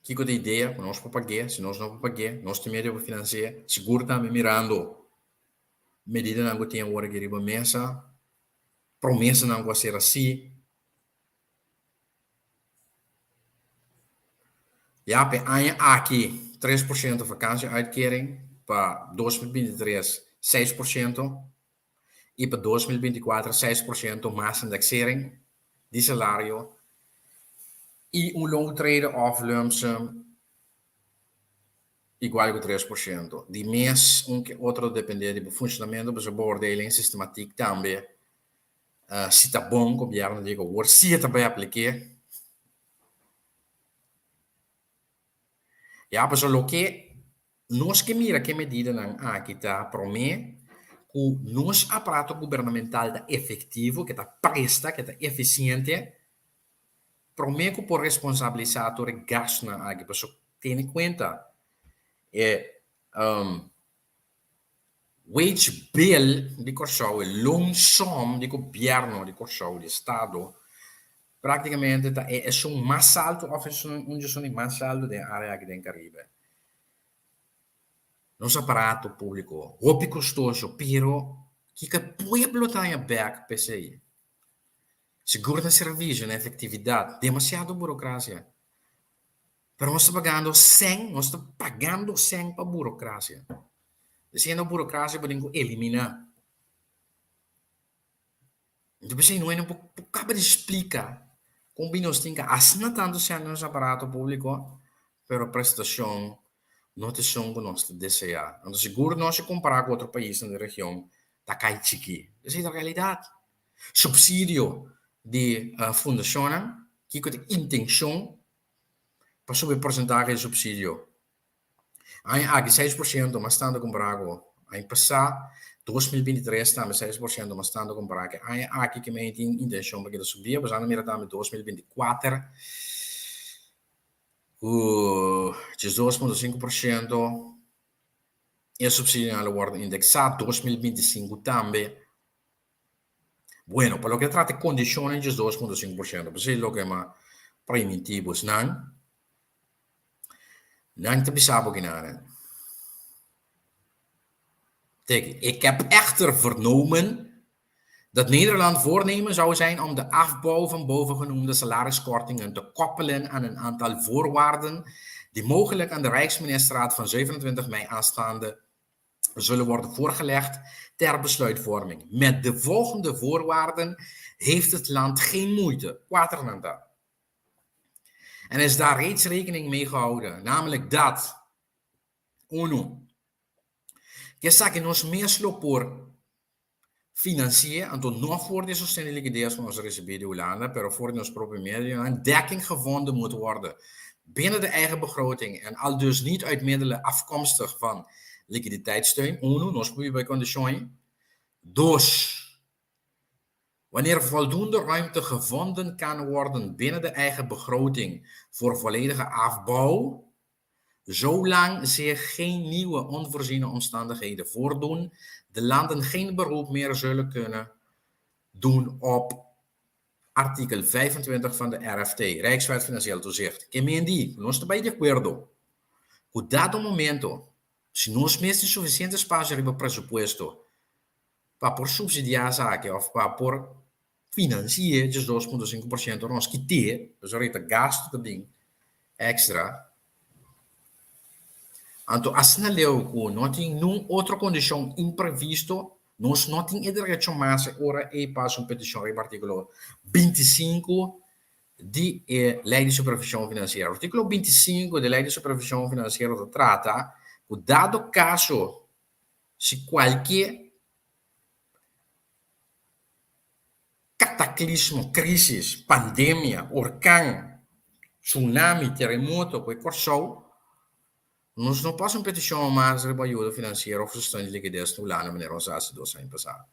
Kiko de ideia, nós para pagar, se nós não pagar, nós temos medo de financiar, seguro também mirando medida não tem hora que riba mesa, promessa não vai ser assim. Ja, pe aqui 3% vakantie uitkering, para 2023 6% e para 2024 6% mais indexering de salário e longo trade of lump sum igual a 3%. De mês, outro depende do funcionamento, mas a beoordeling systematiek também. Se está bom, o governo diga, se está bem aplicar. Ja, mas o que nós que mira que medida não aqui está para mim, o nosso aparato governamental está efetivo, que está presta, que está eficiente, para mim que por responsabilizar o gasto na aqui, mas tem em conta wage bill di Corsau, il lump sum di governo di Corsau, di Stato, praticamente è un más alto, o sono más alto dell'area che in Caribe. Nosso aparato público, roupa custoso, pero que pueblo está back PCI. Seguro de serviço, na efetividade, demasiado burocracia. Pero nós estamos pagando 100 para burocracia. Dizendo burocracia, podemos eliminar. Então, você não acaba de explicar como nós temos que assinar tanto no nosso aparato público, pero a prestação não te são que nós desejamos. Então, seguro nós se comparar com outro país na região, está cai chiqui. Essa é a realidade. Subsídio de fundação, que tem intenção para subir porcentagem de subsídio. Aí, 6%, mas estando comparado, aí passar 2023 estamos 6%, mas estando comparado, aí aqui que me tem intenção para subir, mas ainda mira também 2024, 12,5%, e o subsídio não vai indexado, 2025 também. Bueno, para lo que trata de condições, 12,5%, mas é lo que é primitivos, não? Não te pensava que nada. Ik heb echter vernomen dat Nederland voornemen zou zijn om de afbouw van bovengenoemde salariskortingen te koppelen aan een aantal voorwaarden die mogelijk aan de Rijksministerraad van 27 mei aanstaande zullen worden voorgelegd ter besluitvorming. Met de volgende voorwaarden heeft het land geen moeite. Quaternanda. En is daar reeds rekening mee gehouden, namelijk dat uno, que sabe que nós mesmo por financiar, então não voor de sustentabilidade van onze recebido Hollanda, pero voor ons próprio medio, een dekking gevonden moet worden binnen de eigen begroting en al dus niet uit middelen afkomstig van liquiditeitssteun. Uno, nós bij conditie. Dos, wanneer voldoende ruimte gevonden kan worden binnen de eigen begroting voor volledige afbouw, Zolang zich geen nieuwe onvoorziene omstandigheden voordoen, de landen geen beroep meer zullen kunnen doen op artikel 25 van de RFT, Rijkswet Financieel Toezicht. Que me indi, não estou bem de acordo. O dado momento, se nós mesmos suficiente espaço para o presupuesto para por subsidiar zaken of para por financiar de 2,5% nós que ter, dus er het gasto que ding extra. Então, assim não tem nenhuma outra condição imprevisto, nós não temos direito mais agora e passa uma petição em artigo 25 de Lei de Supervisão Financeira. O artigo 25 da Lei de Supervisão Financeira trata que, dado caso, se qualquer cataclismo, crise, pandemia, orcão, tsunami, terremoto, que ocorreu, nós não passamos petição mais de ajuda financeira ou gestão de liquidez no ano meneer ons as dos zijn passado.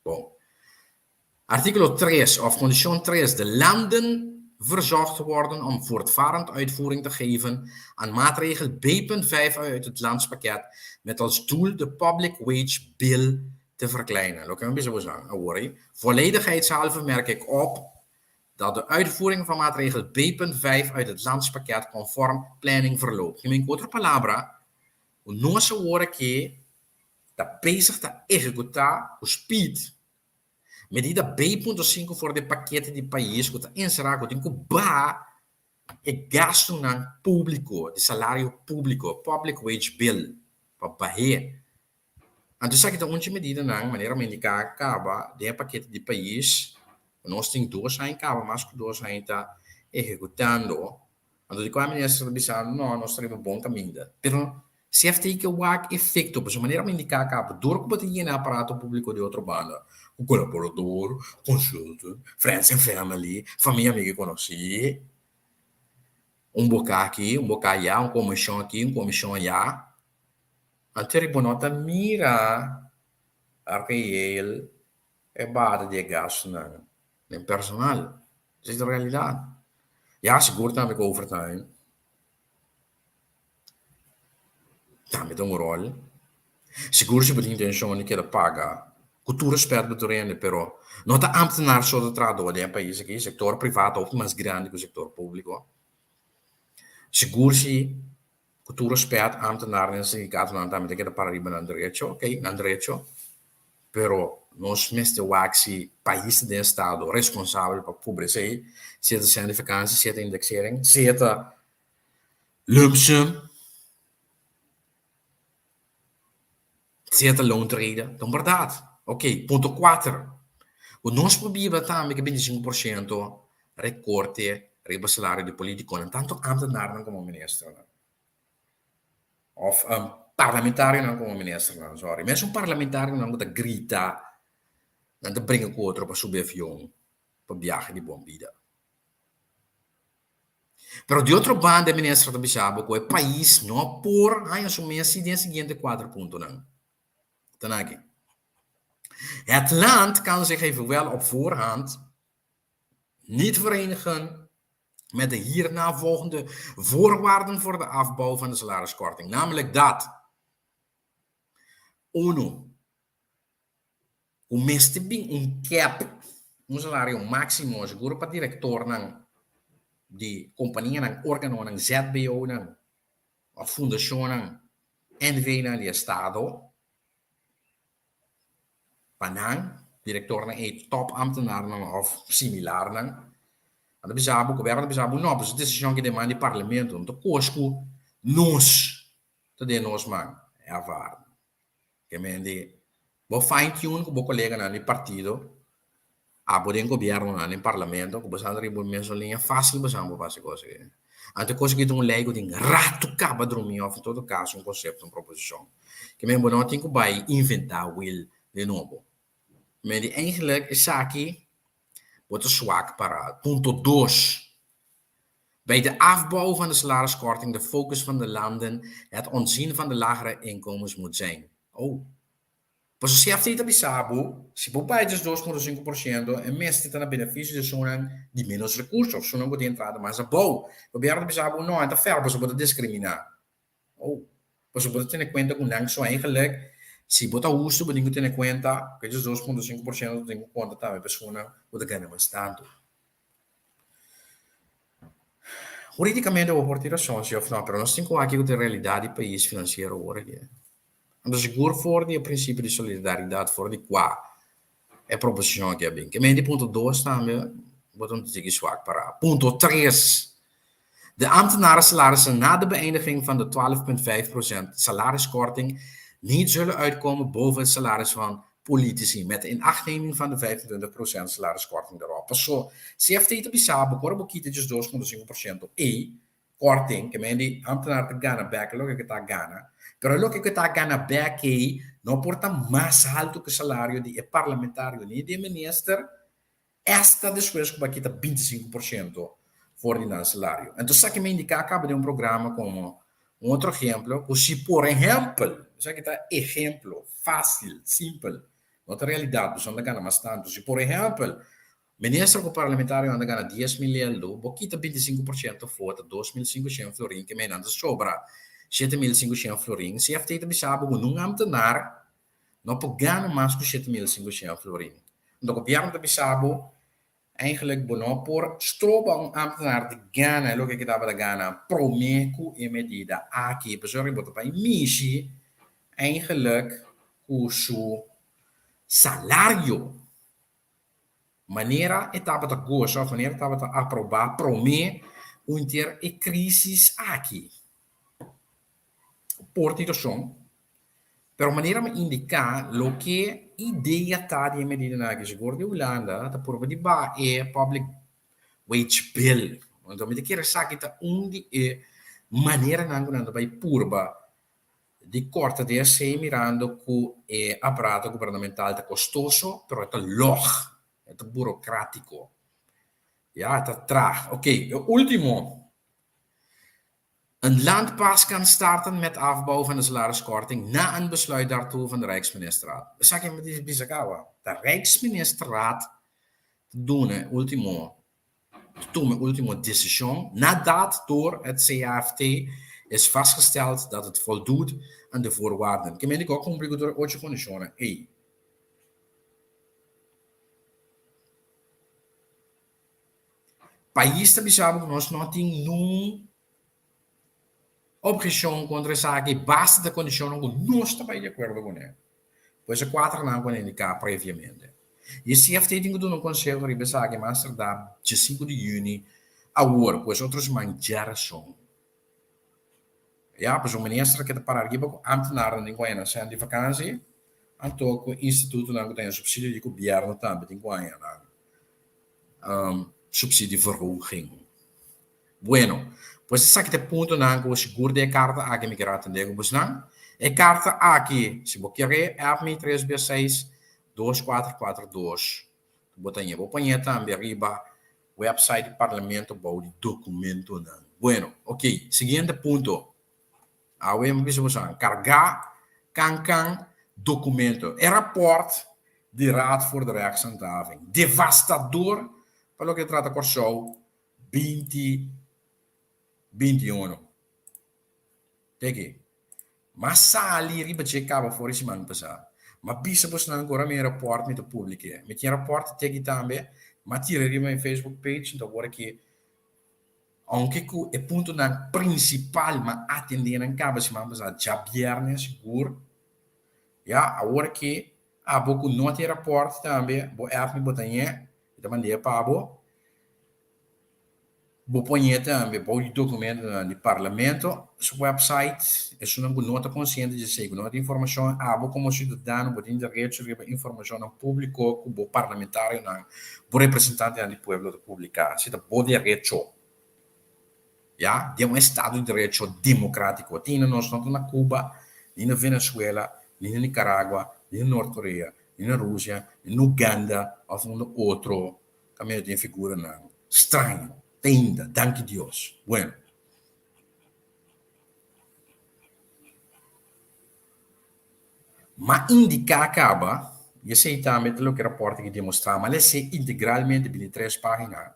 Bom. Artikel 3 of condition 3. De landen verzocht worden om voortvarend uitvoering te geven aan maatregel B.5 uit het landspakket met als doel de public wage bill te verkleinen. Dat kan je zo zeggen. Volledigheidshalve merk ik op dat de uitvoering van maatregel B.5 uit het landspakket conform planning verloopt. In andere palabra, não se horen que está bezig te executar o speed. Medida B.5 voor de pakketten die país que está encerrado tem que ba e gasto nan público, de salário público, public wage bill, para barrer. Então, sabe que onde medida nan maneira de indicar acaba de paquete de país, nós temos dois aí acaba, mas que dois aí está executando. Então, de qual maneira se bisa, não, nós temos um bom caminho. Pero se é que o efeito, por maneira de indicar acaba, duro que botar no aparato público de outra banda. O colaborador, consultor, friends and family, família amiga que conheci, boca aqui, boca allá, comissão aqui, comissão allá. A tribunal mira a que ele é bada de gasto no personal. Isso é a realidade. Ja, seguro também com overtime. Também tem rol. Seguro se tem intenção de que paga. Cultura respeito do terreno, pero não está ambtenaar zo de trabalho em país aqui, sector privado ook mais grande que o sector público. Seguro se cultura respeito ambtenaar nesse sindicato não também tem que para riba no direito, ok, no direito. Pero nós mesmo waxi país de estado responsável para publicar, se é certificatie, se é indexering, se é lump sum, se é loontreden, dan verdade. Ok, ponto 4. O nosso problema também é que 25% recorte riba salário de político, tanto ambtenaar como ministro. Of parlamentário como ministro, sorry. Mas parlamentário não que grita, não te brinca com outro para subir avião, para viajar de bom vida. Pero de outro bando, o ministro também sabe que o país não por assumir assim de seguinte 4 pontos. Dan aqui. Het land kan zich evenwel op voorhand niet verenigen met de hierna volgende voorwaarden voor de afbouw van de salariskorting. Namelijk dat 1. O mês tem cap, salário máximo, seguro para diretor de companhia, órgão, ZBO, a fundação, NV, de Estado. Panang, director ng top ambtenaar of similar ano bisabo, governo bisabo, não, mas decisão que demanda o parlamento, então cosco nós, todo nós man, é a var. Que mende, vou fine tune com o colega no partido, a poder governo no parlamento, que você anda ribo mesmo linha fácil, você anda fazer coisa. Ante coisa que um leigo tem rato caba dormir, of em todo caso um conceito, uma proposição. Que mesmo não tem que vai inventar will de novo. Maar die eigenlijk is zaakje wordt er zwak paraat. Punt 2. Bij de afbouw van de salariskorting de focus van de landen het ontzien van de lagere inkomens moet zijn. Oh. Pues se aceita bisabo, se por países 2,5%, é mesmo tendo benefício de zonas de menos recursos, zonas que tem entrada mais a boa. O governo bisabo não anda ferro, você pode discriminar. Ou, você pode ter em conta que não só eigenlijk, se botar uso, você tem que ter em conta que esses 2,5% tem que conta também, a pessoa pode ganhar mais tanto. Juridicamente, eu vou ter a chance, of não, pero nós temos aqui a realidade do país financeiro agora. En dus ik hoor voor die principe de solidariteit voor die qua é proposição que é bem. Que men ponto 2 também, botamos te zwak para. Ponto 3. De ambtenarensalarissen na de beëindiging van de 12,5% salariskorting niet zullen uitkomen boven het salaris van politici met de inachtneming van de 25% salariskorting daarop. Zo, se heeft het bisabo, corbo kitjes 2,5% e korting, que men die ambtenaar te gana back, lo que ta gana. Pero lo que está ganando back não porta mais alto que o salário de parlamentário nem de ministro, esta depois que aqui está 25% fora de salário. Então, só que me indica acaba de um programa como outro exemplo, que se por exemplo, isso aqui está exemplo, fácil, simples, outra realidade, você não ganha mais tanto. Se por exemplo, ministro com parlamentário anda ganha 10 milhões, aqui está 25% fora, 2.500 florins, que me anda sobra 7.500 florins. Se heeft bisabo com um ambtenaar, não pode ganhar mais que 7.500 florins. Então, o governo de Bissau, eigenlijk, não por stroba ambtenaar de Ghana, lo que estava de Ghana, promeco e medida aqui, para zorgen dat bij missie, eigenlijk, o seu salário, maneira estava de gozo, maneira estava de aprovar, promete, ter a crise aqui. Por situação, pero maneira me indicar lo que ideia está de medida na que seguro de Holanda, da por de ba é public wage bill. Então me quer saber que onde é maneira na que vai purba de corta de se mirando que é aparato governamental é custoso, pero é log, é burocrático. Ja, é traag. Ok, o último. Een land pas kan starten met afbouw van de salariskorting na een besluit daartoe van de Rijksministerraad. Zeg je met deze bizarre. De Rijksministerraad doen een ultimo decision nadat door het CAFT is vastgesteld dat het voldoet aan de voorwaarden. Que me ook cumprido door 8 condições. E país está bizarro, nós não temos objeção contra essa que basta da condição que não está de acordo com ele. Pois é 4 não com indicar previamente. E se a FT tem que dar um conselho para essa que mais da de 5 de junho a hora, pois outros manjaram. Ja, pois o ministro que está para aqui para ambtenaar em Guiana sem de vakantie, então o instituto não tem subsídio de governo também em Guiana. Subsidieverhoging. Bueno, pues essa que te ponto na que seguro de carta aqui me quero atender com você não. É carta aqui, se você querer, é a 3B6 2442. Bota aí, vou pôr também arriba website do parlamento para o documento não. Bueno, ok, seguinte ponto. A eu me disse você carregar cancan documento. É rapport de Raad voor de Rechtshandhaving. Devastador para o que trata com o 2021. Teki. Mas sali riba checava fora esse ano passado. Mas bisa bos não agora me rapport met de publieke. Met je rapport teki também. Mas tira riba em Facebook page. Então agora que aunque que é ponto na principal, mas atender em cabo se vamos a já viernes seguro. Ja, agora que a boco não tem rapport também. Bo app me botanha. Então mandei para abo. Vou pôr também o documento do parlamento, seu website, é só uma nota consciente de ser, nota de informação, vou como cidadão, vou ter direito a receber informação no público, como parlamentário, o representante do povo de publicar, se dá bom direito. Já, de Estado de direito democrático, tem nós não na Cuba, nem na Venezuela, nem na Nicarágua, nem na Norte-Coreia, nem na Rússia, nem na Uganda, ou no outro caminho de figura não. Estranho. Tenda, danke Dios. Bueno. Ma indica acaba, e sei também lo que rapporto que demonstrar, mas ele é integralmente de 3 páginas,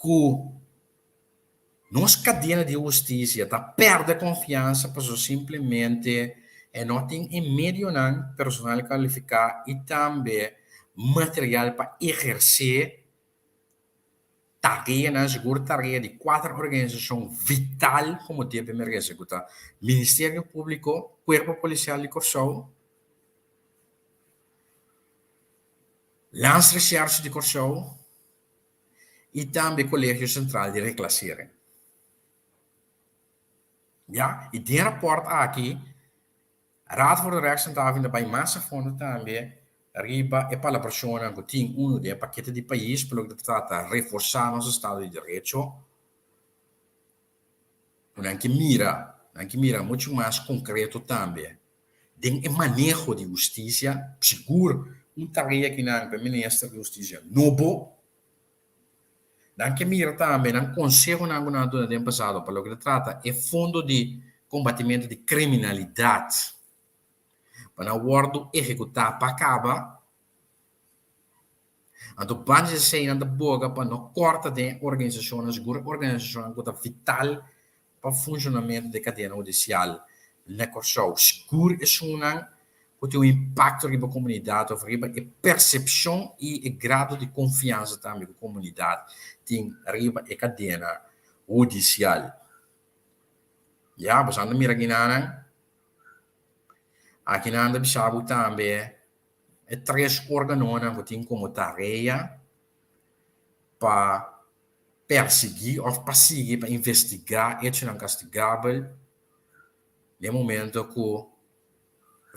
que nossa cadeia de justiça está perde confiança para simplesmente não tem em meio não personal qualificado e também material para exercer tarefa na segura tarefa de 4 organizações vital como deve merece que Ministério Público, Corpo Policial de Corsão, Lance Recherche de Corsão e também Colégio Central de Reclassering. Ja, e de rapport aqui, a Raad voor de Rechtshandhaving bij massa fundo também, arriba e para a persona que tem de paquete de país, pelo que trata reforçar nosso Estado de Direito, que mira muito mais concreto também, tem o manejo de justiça, seguro, tarefa que não é ministro de Justiça novo, que mira também, não conselho não no tempo passado, pelo que trata é fundo de combatimento de criminalidade, para o wardo executar para acaba, então bange se na boga para não corta de organizações que é vital para o funcionamento da cadeia judicial. Na corso seguro é que tem um impacto na comunidade, riba a percepção e o grado de confiança também da comunidade tem riba a cadeia judicial. Já, você anda mira aqui na anda bisabu também é 3 órgãos que têm como tarefa para perseguir ou para seguir, para investigar hechos não castigáveis no momento que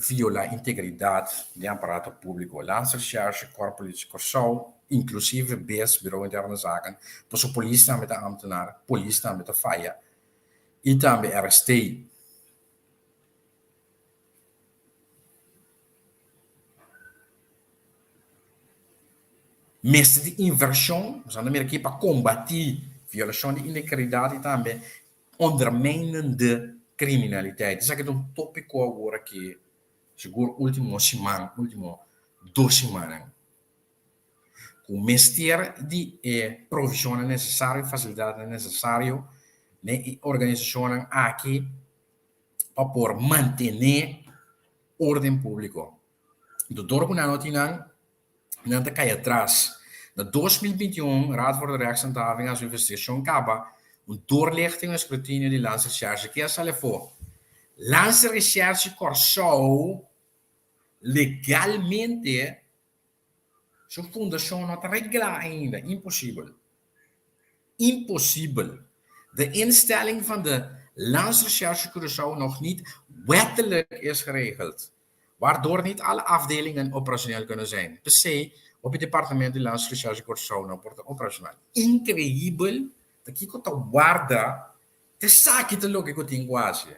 viola a integridade do aparato público. Lança recherche, corpo de corso, inclusive BES, Bureau Interno Zaken, para a polícia também está ambtenaar, polícia também está falha, e também RST. Mestre de inversão, nós andamos aqui para combater violação de integridade também, underminen de criminaliteit. Isso aqui é um tópico agora que, seguro, último 2 semanas. O mestre de provisão necessária, facilidade necessária, na organização aqui para poder manter ordem público. Doutor Kunanotinan, não te cai atrás. Na 2021, Raad voor de Rechtshandhaving als investigação acaba doorlichting en scrutine de Lance Recherche. Que essa levou. Lance Recherche Corsou legalmente sua fundação não está regular ainda. Impossível. Impossível. De instelling van de Lance Recherche Corsou nog niet wettelijk is geregeld. Waardoor niet alle afdelingen operationeel kunnen zijn. Per se, op het departement de Lance Recherche Corsou não wordt operacional. Incrível. Daqui que eu guarda, te sabe que logo que eu tenho quase.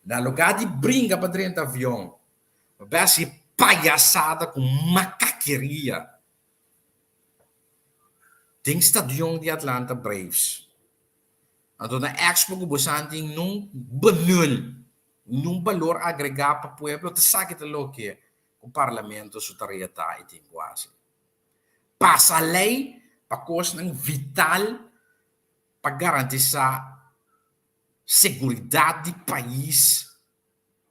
Na lugar de brinca para dentro do avião, vai ser palhaçada com macaqueria. Tem stadion de Atlanta Braves. Então, na Expo que você tem num benul, num valor agregado para o povo, te sabe que logo que o parlamento sutaria tá e tem quase. Passa a lei para coisa vital para garantizar segurança do país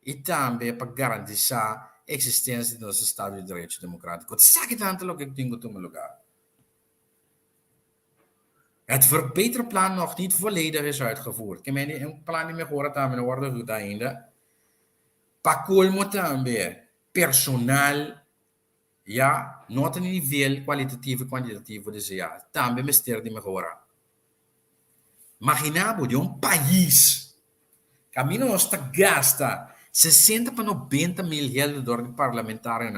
e também para garantizar a existência do nosso Estado de Direito Democrático. Sabe tanto o que eu tenho no lugar? Het verbeterplan nog niet volledig is uitgevoerd. Ik meen, een plan die me hoort aan mijn orde goed ainda. Para colmo também, personal, ja, not een nível kwalitativo e quantitativo desejado. Também mistério de melhora. Imaginamos de país que a nós gasta 60 para 90 mil $90 de parlamentares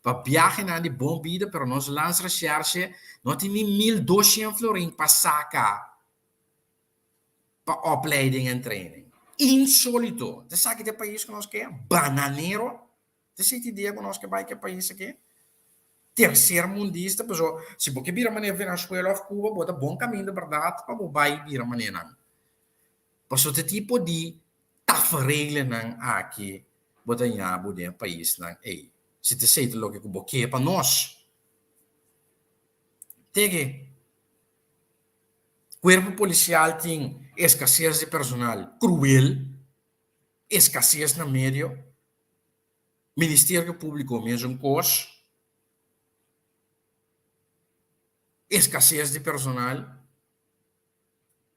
para viajar de bom vida, pero nós lança recherche, nós temos 1.200 florins para sacar para opleiding en training. Insólito. Você sabe que país que nós quer? Bananeiro. Você tem ideia que nós quer que país aqui? Terceiro mundista, pessoal. Se você vira maneira Venezuela ou Cuba, bota bom caminho de verdade para você vira maneira. Pessoal, esse tipo de tafereelen ng aqui, botanyabo din país ng se te sei lo que boqueia para nós. Tege, cuerpo policial tem escassez de personal cruel, escassez no meio, Ministério Público mesmo coisa, escassez de personal,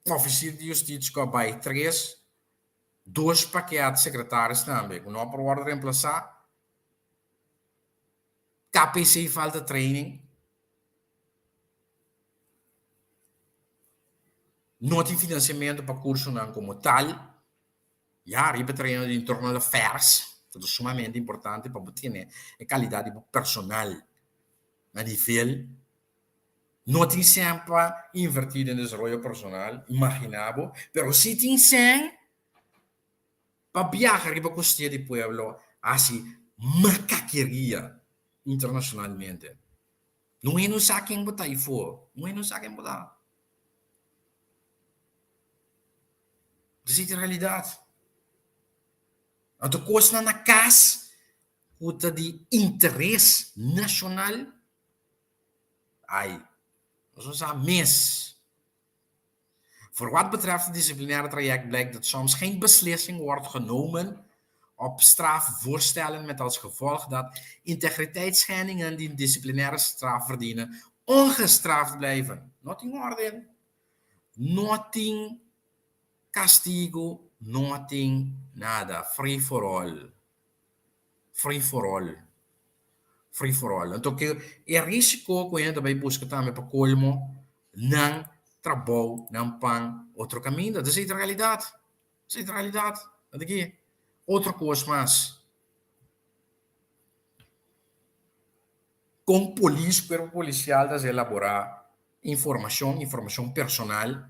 oficial de justiça que vai 2 paquetes secretários também, não para ordem reemplaçar, KPC falta training, não tem financiamento para curso não como tal, já riba treino de internal affairs, tudo sumamente importante para ter a qualidade personal a nível. Não tem sempre invertido em desenvolvimento personal, imaginável, mas se tem sem para viajar para custear de pueblo, assim, macaqueria internacionalmente. Não é no saquem botar aí fora, não é no saquem botar. Isso é a realidade. Então, coisa na casa, custa de interesse nacional, ai, zoals aan mis. Voor wat betreft het disciplinaire traject blijkt dat soms geen beslissing wordt genomen op strafvoorstellen met als gevolg dat integriteitsschendingen die een disciplinaire straf verdienen ongestraft blijven. Nothing orde, nothing castigo, nothing nada, free for all. Free for all. Free for all. Então, que é risco que a gente busca também para colmo, não trabalho, não pão, outro caminho. Isso é a realidade. Isso é a realidade. Aqui. Outra coisa mais. Com polícia, corpo policial, das elaborar informação personal.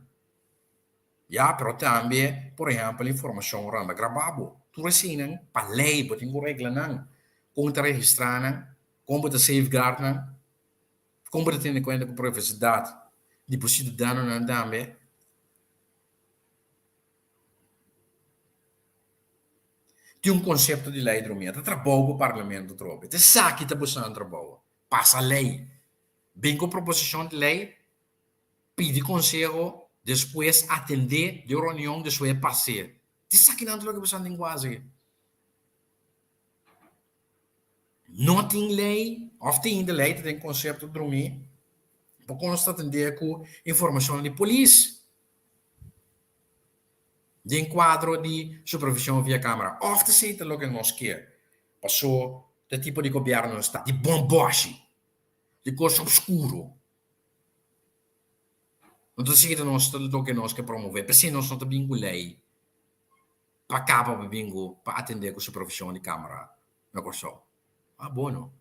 Já, pero também, por exemplo, informação randa gravado. Tu resinan, para lei, para ter regra não. Como te registrar não. Como te safeguard não. Como te ter em conta com a privacidade. De possível dano não também. Tem conceito de lei dromia. Trabalho para o parlamento trobe. Te sabe que está buscando trabalho. Passa a lei. Vem com proposição de lei. Pede conselho. Depois atender de reunião de sua parceiro. Te sabe que não é o que você tem quase. Não tem lei. Of tem de lei. Tem conceito de dromia. Para constar atender com informação de polícia. De enquadro de supervisão via câmara. Of te zitten lo que nos quer. Passou de tipo de governo está. De bomboche. De coisa obscuro. Então, se nós lo que nós quer promover. Porque se nós não temos lei. Para capa para bingo. Para atender com supervisão de câmara. Não é só. Ah, bom, não.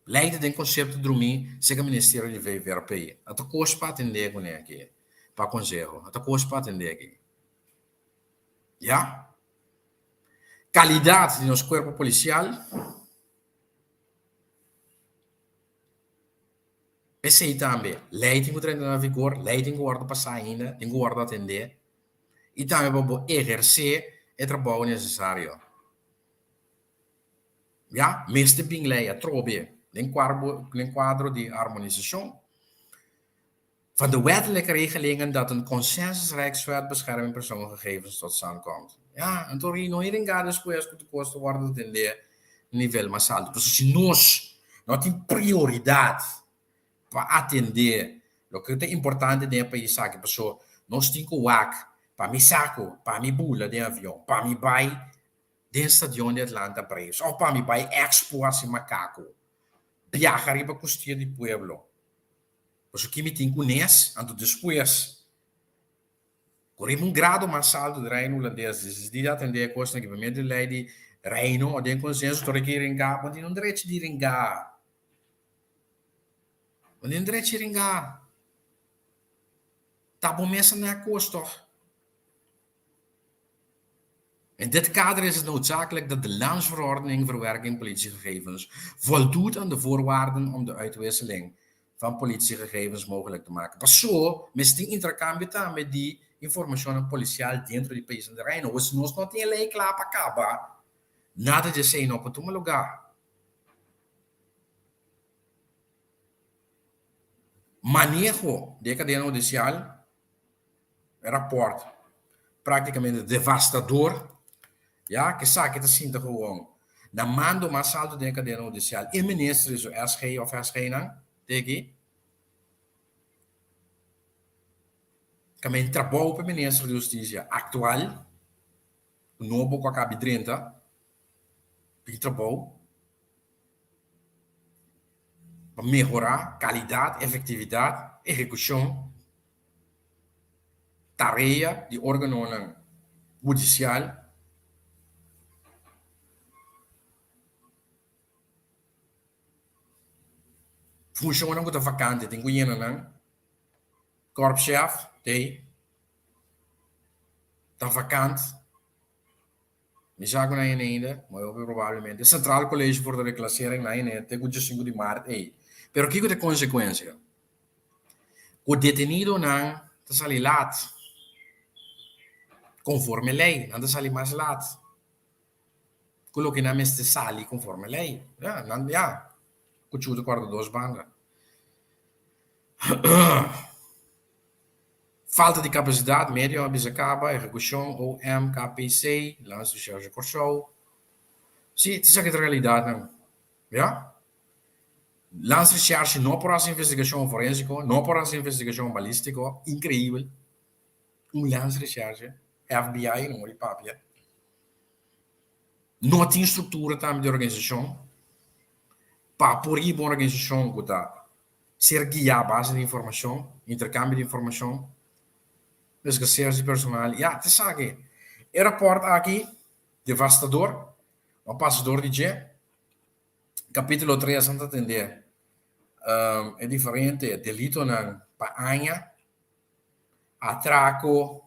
Lei tem conceito de dormir. Se o Ministério de VVRP. Até coisa para atender com ele aqui. Para conselho. Até coisa para atender aqui. Já? Qualidade de nosso corpo policial. Esse aí também. Lei tem que entrar em vigor. Lei tem que guardar passar ainda. Tem que guardar atender. E também para exercer o trabalho necessário. Já? Meeste bem lei. A trobe. In quadro de harmonisatie van de wettelijke regelingen dat een consensusrijkswet bescherming persoonsgegevens tot stand komt. Ja, en Torino hierin gaat después que kosten worden in de nível mais alto. Então, se nós não temos prioridade para atender o que é importante dentro do país, que pessoa nós temos que para me saco, para me bula de avião, para me vai dentro do estadião de Atlanta Braves, ou para me vai expo assim macaco. Viajar para costia de pueblo. Pues aqui me tem conhece, então depois, corremos grado mais alto de reino holandês, de atender a coisa que me de lei de reino, ou de consenso, estou aqui em cá, mas não direito de ringar. Mas não direito de ringar. Tá bom mesmo na costa. In dit kader is het noodzakelijk dat de landsverordening verwerking politiegegevens voldoet aan de voorwaarden om de uitwisseling van politiegegevens mogelijk te maken. Pas zo, met die intercambio met die informação policial dentro do país de reino. Ou se nós não temos lei clara para acabar, nada de ser não para um lugar. Manejo de cadeia judicial, rapport praticamente devastador, ja, que sabe que está gewoon. Na mando mais alto de cadeia judicial, e ministros, o SG of SG, não, tegi, que men trabalho para o ministro da Justiça atual, o novo que acaba de 30, que trabalho para melhorar qualidade, efetividade, execução, tarefa de órgão judicial. Funciona com a vacante, tem que ir na corpo-chefe, tem, está vacante, me já não ainda, mas provavelmente, Central Colégio for de reclassering na ainda, tem que 5 de março, pero que é a consequência? O detenido não está sali laat, conforme lei, não está sali mais laat. Quello che non meste sali conforme lei, non ha cucciuto guarda dos banda. Falta de capacidade média, abisacaba, execução, OM, KPC, lance de charge corso. Sim, isso é a realidade, não? Ja? Lance de charge não por essa investigação forensica, não por essa investigação balística, incrível. Lance de charge, FBI, não é papia. Não tem estrutura também de organização. Para por aí, uma organização que está ser guiada à base de informação, intercâmbio de informação, escassez de personal. Ja, te sabe, o rapport aqui, devastador, um passador de G, capítulo 3, não entender. É diferente, delito na paanha, atraco,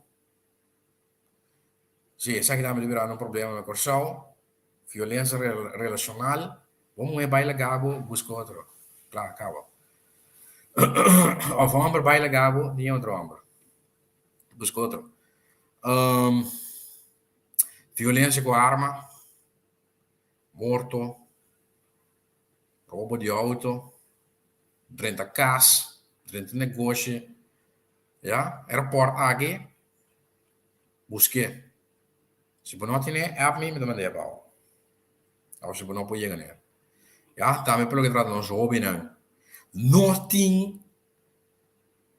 sim, sabe que estamos liberando um problema no corso, violência relacional, vamos baila gabo, busca outro. Claro, acaba. Of homem baila gabo, nem outro homem. Busca outro. Violência com arma, morto, roubo de auto, dentro da casa, dentro do negócio, ja, aeroporto aqui, busque. Se você não tem, é para mim, me demanda para. Ou se você não pode chegar, ja, também pelo que trata nós hobby não tem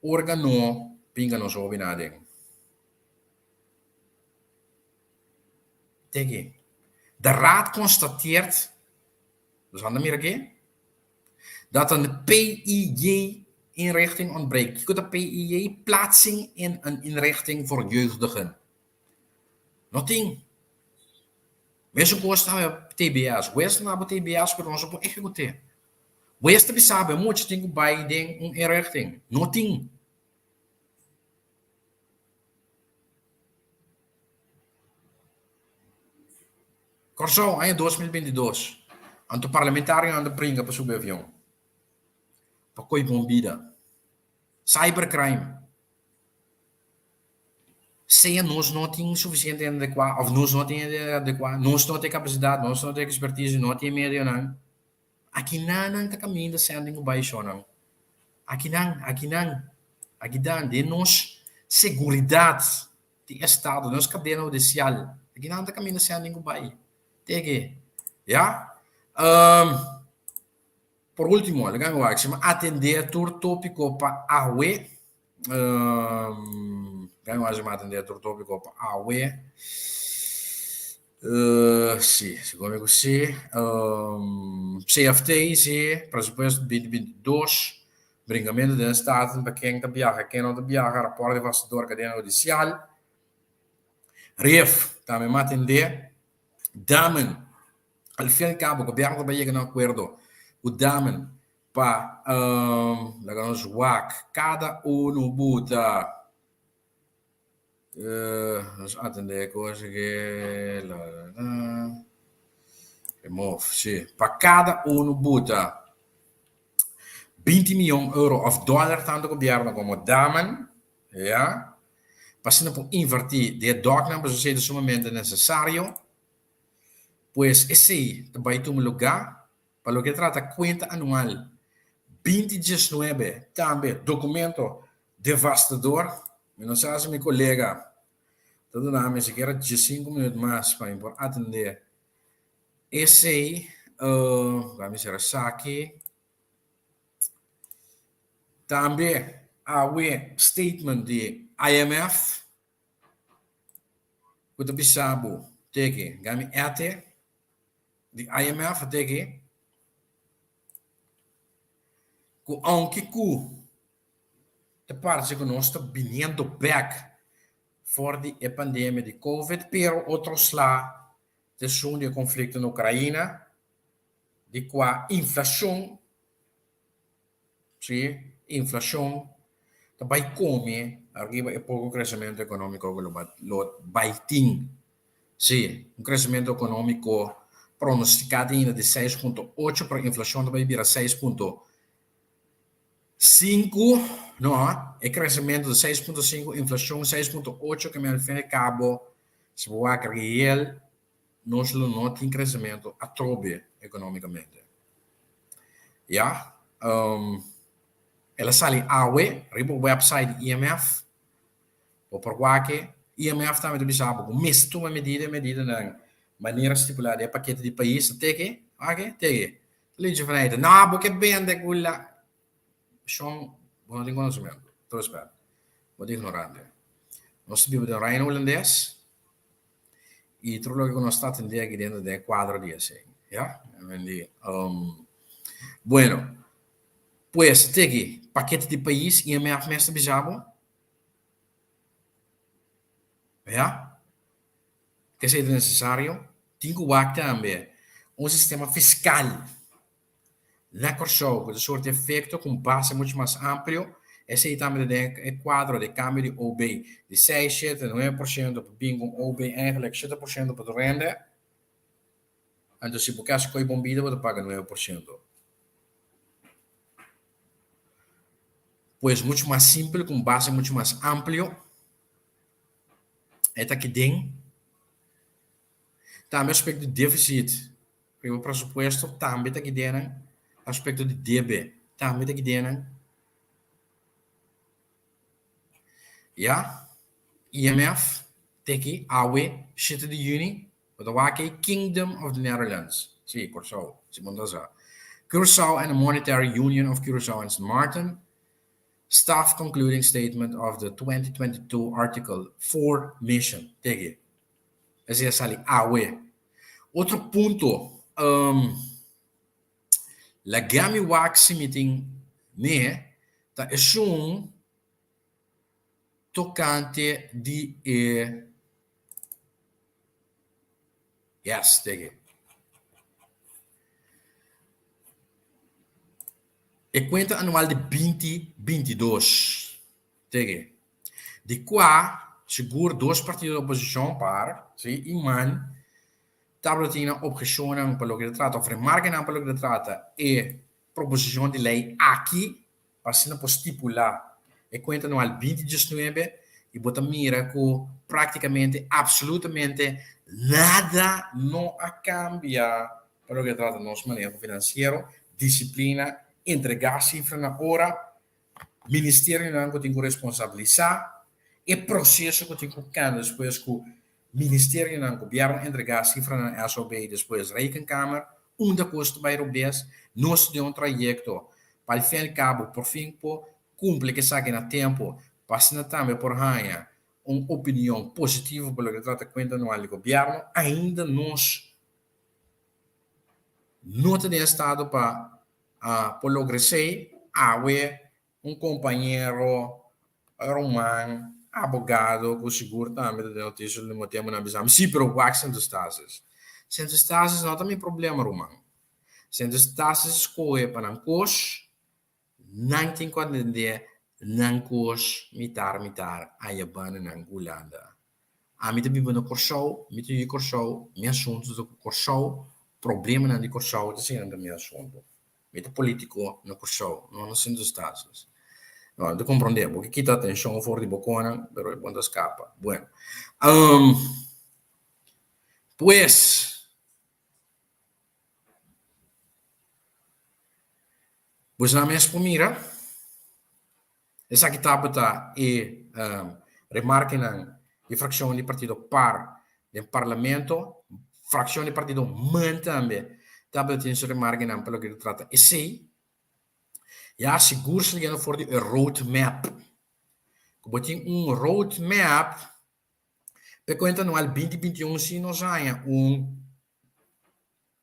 órgão pinga nós hobby nada. Tegen. De raad constateert, dus aan de meer dat een PIJ-inrichting ontbreekt. Je kunt de PIJ plaatsing in een inrichting voor jeugdigen. Nothing. Mensen kosten op TBS. Wees naar TBS voor ons op executeren. Wees te besaben, moet je denken bij een inrichting. Nothing. Corso, em 2022, ante o parlamentário anda brinca para subir avião. Para coi bombida. Cybercrime. Se nós não temos suficiente adequado, ou nós não temos adequado, nós não temos capacidade, nós não temos expertise, não temos meio, não. Aqui não está caminho de sending baixo, não. Aqui não, de nós seguridade de Estado, nós cadeia judicial. Aqui não está caminho de sending baixo. Tege, ja? Por último, atender todo tópico para AUE. Vamos atender todo tópico para AUE. Sim, segundo sim. CFT, sim, presupuesto 2022. Bringamento de Estado para quem não viaja, rapport de vastador cadeia judicial. REF, também atender. Damen, al fin cabo, o governo vai chegar a um acordo. O damen para os WAC, cada bota atender coisa que remove, sim, para cada bota 20 milhões de euros of dólar tanto o governo como damen, ja, Passando por invertir de dogma, mas você é sumamente necessário, pues esse também tem um lugar para o que trata conta anual 2019, também documento devastador. Eu não sei se meu colega, todo nome, se quer 5 minutos mais para atender. Esse, vamos ver aqui, também há o statement de IMF, que tu sabe, teke, gami ate, de IMF teke, que aunque te parece que nós estamos vindo back for a pandemia de COVID, pero outros lá, de o conflito na Ucrânia, de qua inflação, sim, inflação, também come, arriba a pouco crescimento econômico global, vai ter, sim, crescimento econômico pronosticado ainda de 6,8, para a inflação também vira 6,5, não, é crescimento de 6,5, inflação 6,8, que ao fim e cabo, se você real, nós não tem crescimento a trobe economicamente. Ja, ela sale awe, ribo website IMF, o por que IMF também deve saber que mesmo uma medida na maneira estipulada é paquete de país, até que, Lige vanuit, nou, porque bem de gula, são, bom de conhecimento, trouxe para, bom de ignorante. Nós vivemos de reino holandês, e tudo que nós está atendendo aqui dentro de quadro de assim, já? Bueno, pues tegi paquete de país IMF mestre bijabo, já? Que seja necessário, tem que ter também um sistema fiscal na Corsou, com um efeito com base muito mais amplo. Esse aí também é quadro de câmbio de OB de 6, 7, 9% para bingo OB eigenlijk 7% para renda. Então, se você quer que bombida, você paga 9%. Pois muito mais simples, com base muito mais amplo. É que tem. Também aspecto de déficit. O pressuposto também está aqui dentro. Aspecto de DB também está aqui dentro. Ja, IMF, teki, AWE, City de Unie, wat wake Kingdom of the Netherlands. Zie, Curaçao, Simon Daza. Curaçao and the Monetary Union of Curaçao and St. Martin. Staff concluding statement of the 2022 Article 4 mission. Teki. Esse é ali, AWE. Outro ponto, la gami wax meeting, né, tá é tocante di yes, tege. E conta anual de 2022. Tege. De qua, seguro dois partidos de oposição par, sim, iman, tablatina opgezongen para o que trata, of remarken para o que trata, e proposição de lei aqui, passando por estipular, e conta anual 2019, e bota mira que praticamente, absolutamente, nada não cambia para o que trata nosso manejo financeiro, disciplina, entregar cifra na hora, ministério não tem que responsabilizar, e processo que tem que cantar depois que o ministério não governo entregar cifra na SOB depois rekenkamer, onde custa vai Europeus, nós temos trajecto para o fim e cabo, por fim, cumpre que saque na tempo, passando também por ranha uma opinião positiva pelo que trata conta anual do governo, ainda nós não temos estado para progredir, um companheiro romano, abogado, com seguro também de notícia do tema na visão. Sim, pero o accent dos taxas. Sem os taxas não tem problema romano. Sem os taxas escolhe para não cos, não tem quando entender, não cos, mitar, aí a banda na Holanda. A mim também no Corsou, me tem Corsou, me assuntos do Corsou, problema na de Corsou, de ser ainda me assunto. Me político no Corsou, não nos dos taxas. No, te comprender, porque quita atención for de bocona, pero el cuando escapa. Bueno, um, pues, na mesma mira, essa que tá e remarque na e fração de partido par do parlamento, fração de partido man também, tá tem se remarque na pelo que trata. E sei, ja, seguro se ligando for de roadmap. Como tem roadmap, per conta no al 2021 zie nos aan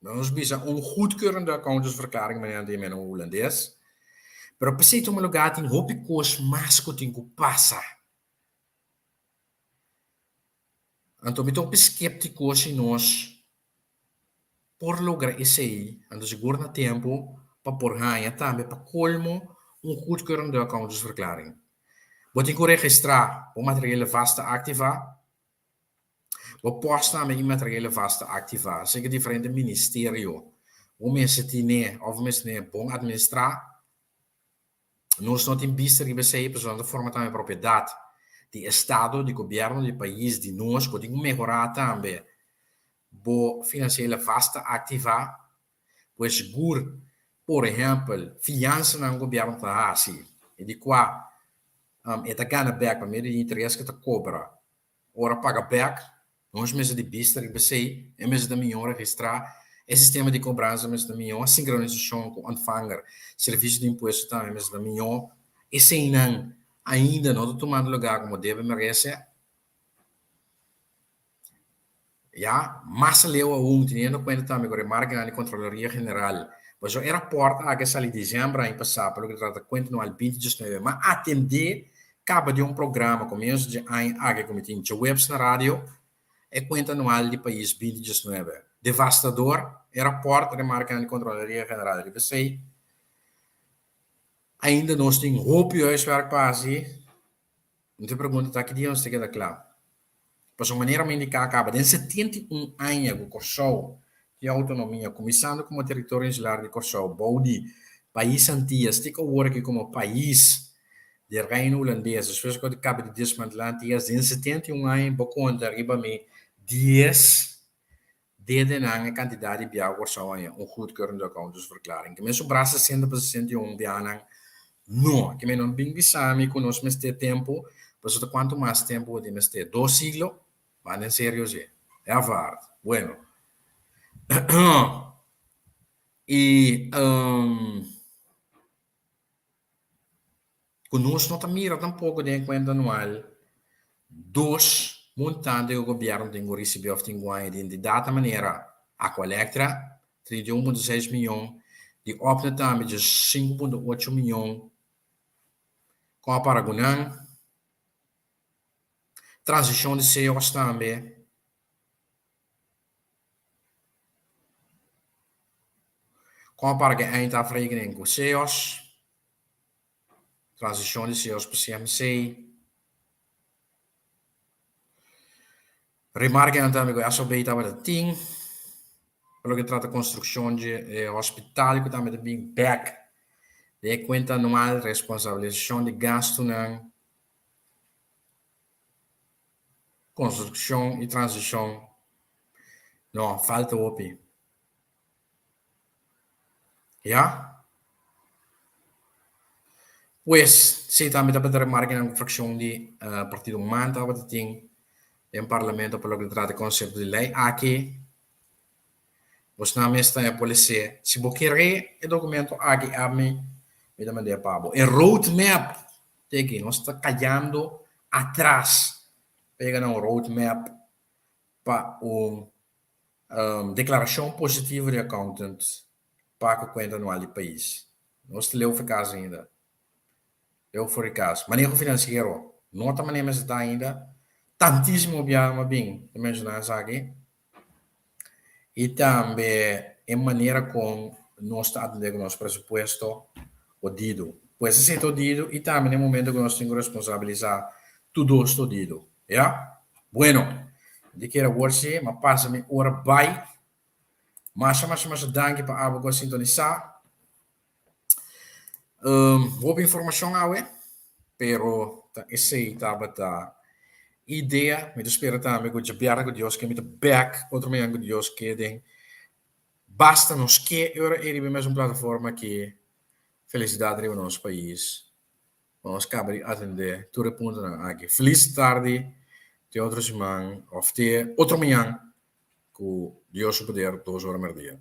ons bisa goedkeurende accountantsverklaring meneer de men holandês. Pero preciso um lugar tem hopi coisas mais que tem que passar. Então, eu estou skeptico se nós por lograr isso aí, então seguro na tempo para por ganhar também para colmo goedkeurende accountantsverklaring. Wat ik registrar o materiële vaste activa, we posta met immateriële vaste activa, zeker diferente ministerio, o mensen die nee, of mensen nee, bom administrar, nós não temos visto que você pessoal de forma também propriedade de estado, de governo, de país, de nós, que tem que melhorar também, bo financeira vasta ativa, pois seguro, por exemplo, fiança no governo tá assim, e de qua é tá ganha back para meio de interesse que tá cobra, ora paga back, nós mesmo de vista que você é mesmo da minha registrar é sistema de cobrança mesmo da minha sincronização com ontvanger, serviço de imposto também mesmo da minha, esse não ainda não está tomando lugar como deve merece. Ja, mas leu a tendo conta também com a remarca na Controladoria General, mas o aeroporto a que sali dezembro em passar pelo que trata conta no al 2019, mas atender capa de programa começo de ano a que cometem de webs na rádio é conta anual de país 2019. Devastador, aeroporto, remarca na Controladoria General de você. Ainda nós temos roupa huiswerk quase. Não te pergunto, tá que dia nós temos que claro. Por uma maneira, me indicar acaba de 71 anos o Corsol de autonomia, começando como território insular de Corsol, Baudi, país Antillas, tica work como país de reino holandês, as pessoas que acabam de desmantelar Antillas, em 71 anos, por conta, arriba me 10 deden aan kandidaat die bij Corsol een goedkeurende accountantsverklaring. Que mesmo braço 60% bianang no, que me não bem bisami com nós mas ter tempo, pois quanto mais tempo de mas ter 2 siglos, mas em sério é a verdade. Bueno. E conosco não mira tampouco de enquanto anual 2 montante o governo tem que receber of tem de data maneira a Aqualectra 31,6 milhões de opna também de 5,8 milhões com a Paragonã transição de CEOs também com a Paragonã ainda afrekening com CEOs transição de CEOs para CMC remarque também que a sobeita para ting pelo que trata construção de hospital que também tem back de conta anual responsabilização de gasto na construção e transição não falta opi já pues se também dá para remarcar na fração de partido manta para tem em parlamento pelo que trata conceito de lei aqui os nomes estão a polícia se boqueire o documento aqui a mim me dá mandei pabo e roadmap tem que nós está callando atrás pega um roadmap para declaração positiva de accountant para a conta anual do país nós leu for caso ainda eu for caso manejo financeiro nota maneira está ainda tantíssimo biama bem mencionar isso aqui e também em maneira como nós está atendendo nosso pressuposto o dido pois se é dido e também no momento que nós temos que responsabilizar tudo isso dido já bueno de que era worse mas passa-me hora vai mas danke para a sintonizar boa informação aí pero essa estava ideia, me espera também que o biara com Deus que me back, outro meio com Deus que tem basta nos que era ele mesmo plataforma que felicidade no nosso país. Nós cabe atender tudo ponto na aqui. Feliz tarde, de outro semana, ou de outro manhã, com Deus poder 2 horas por dia.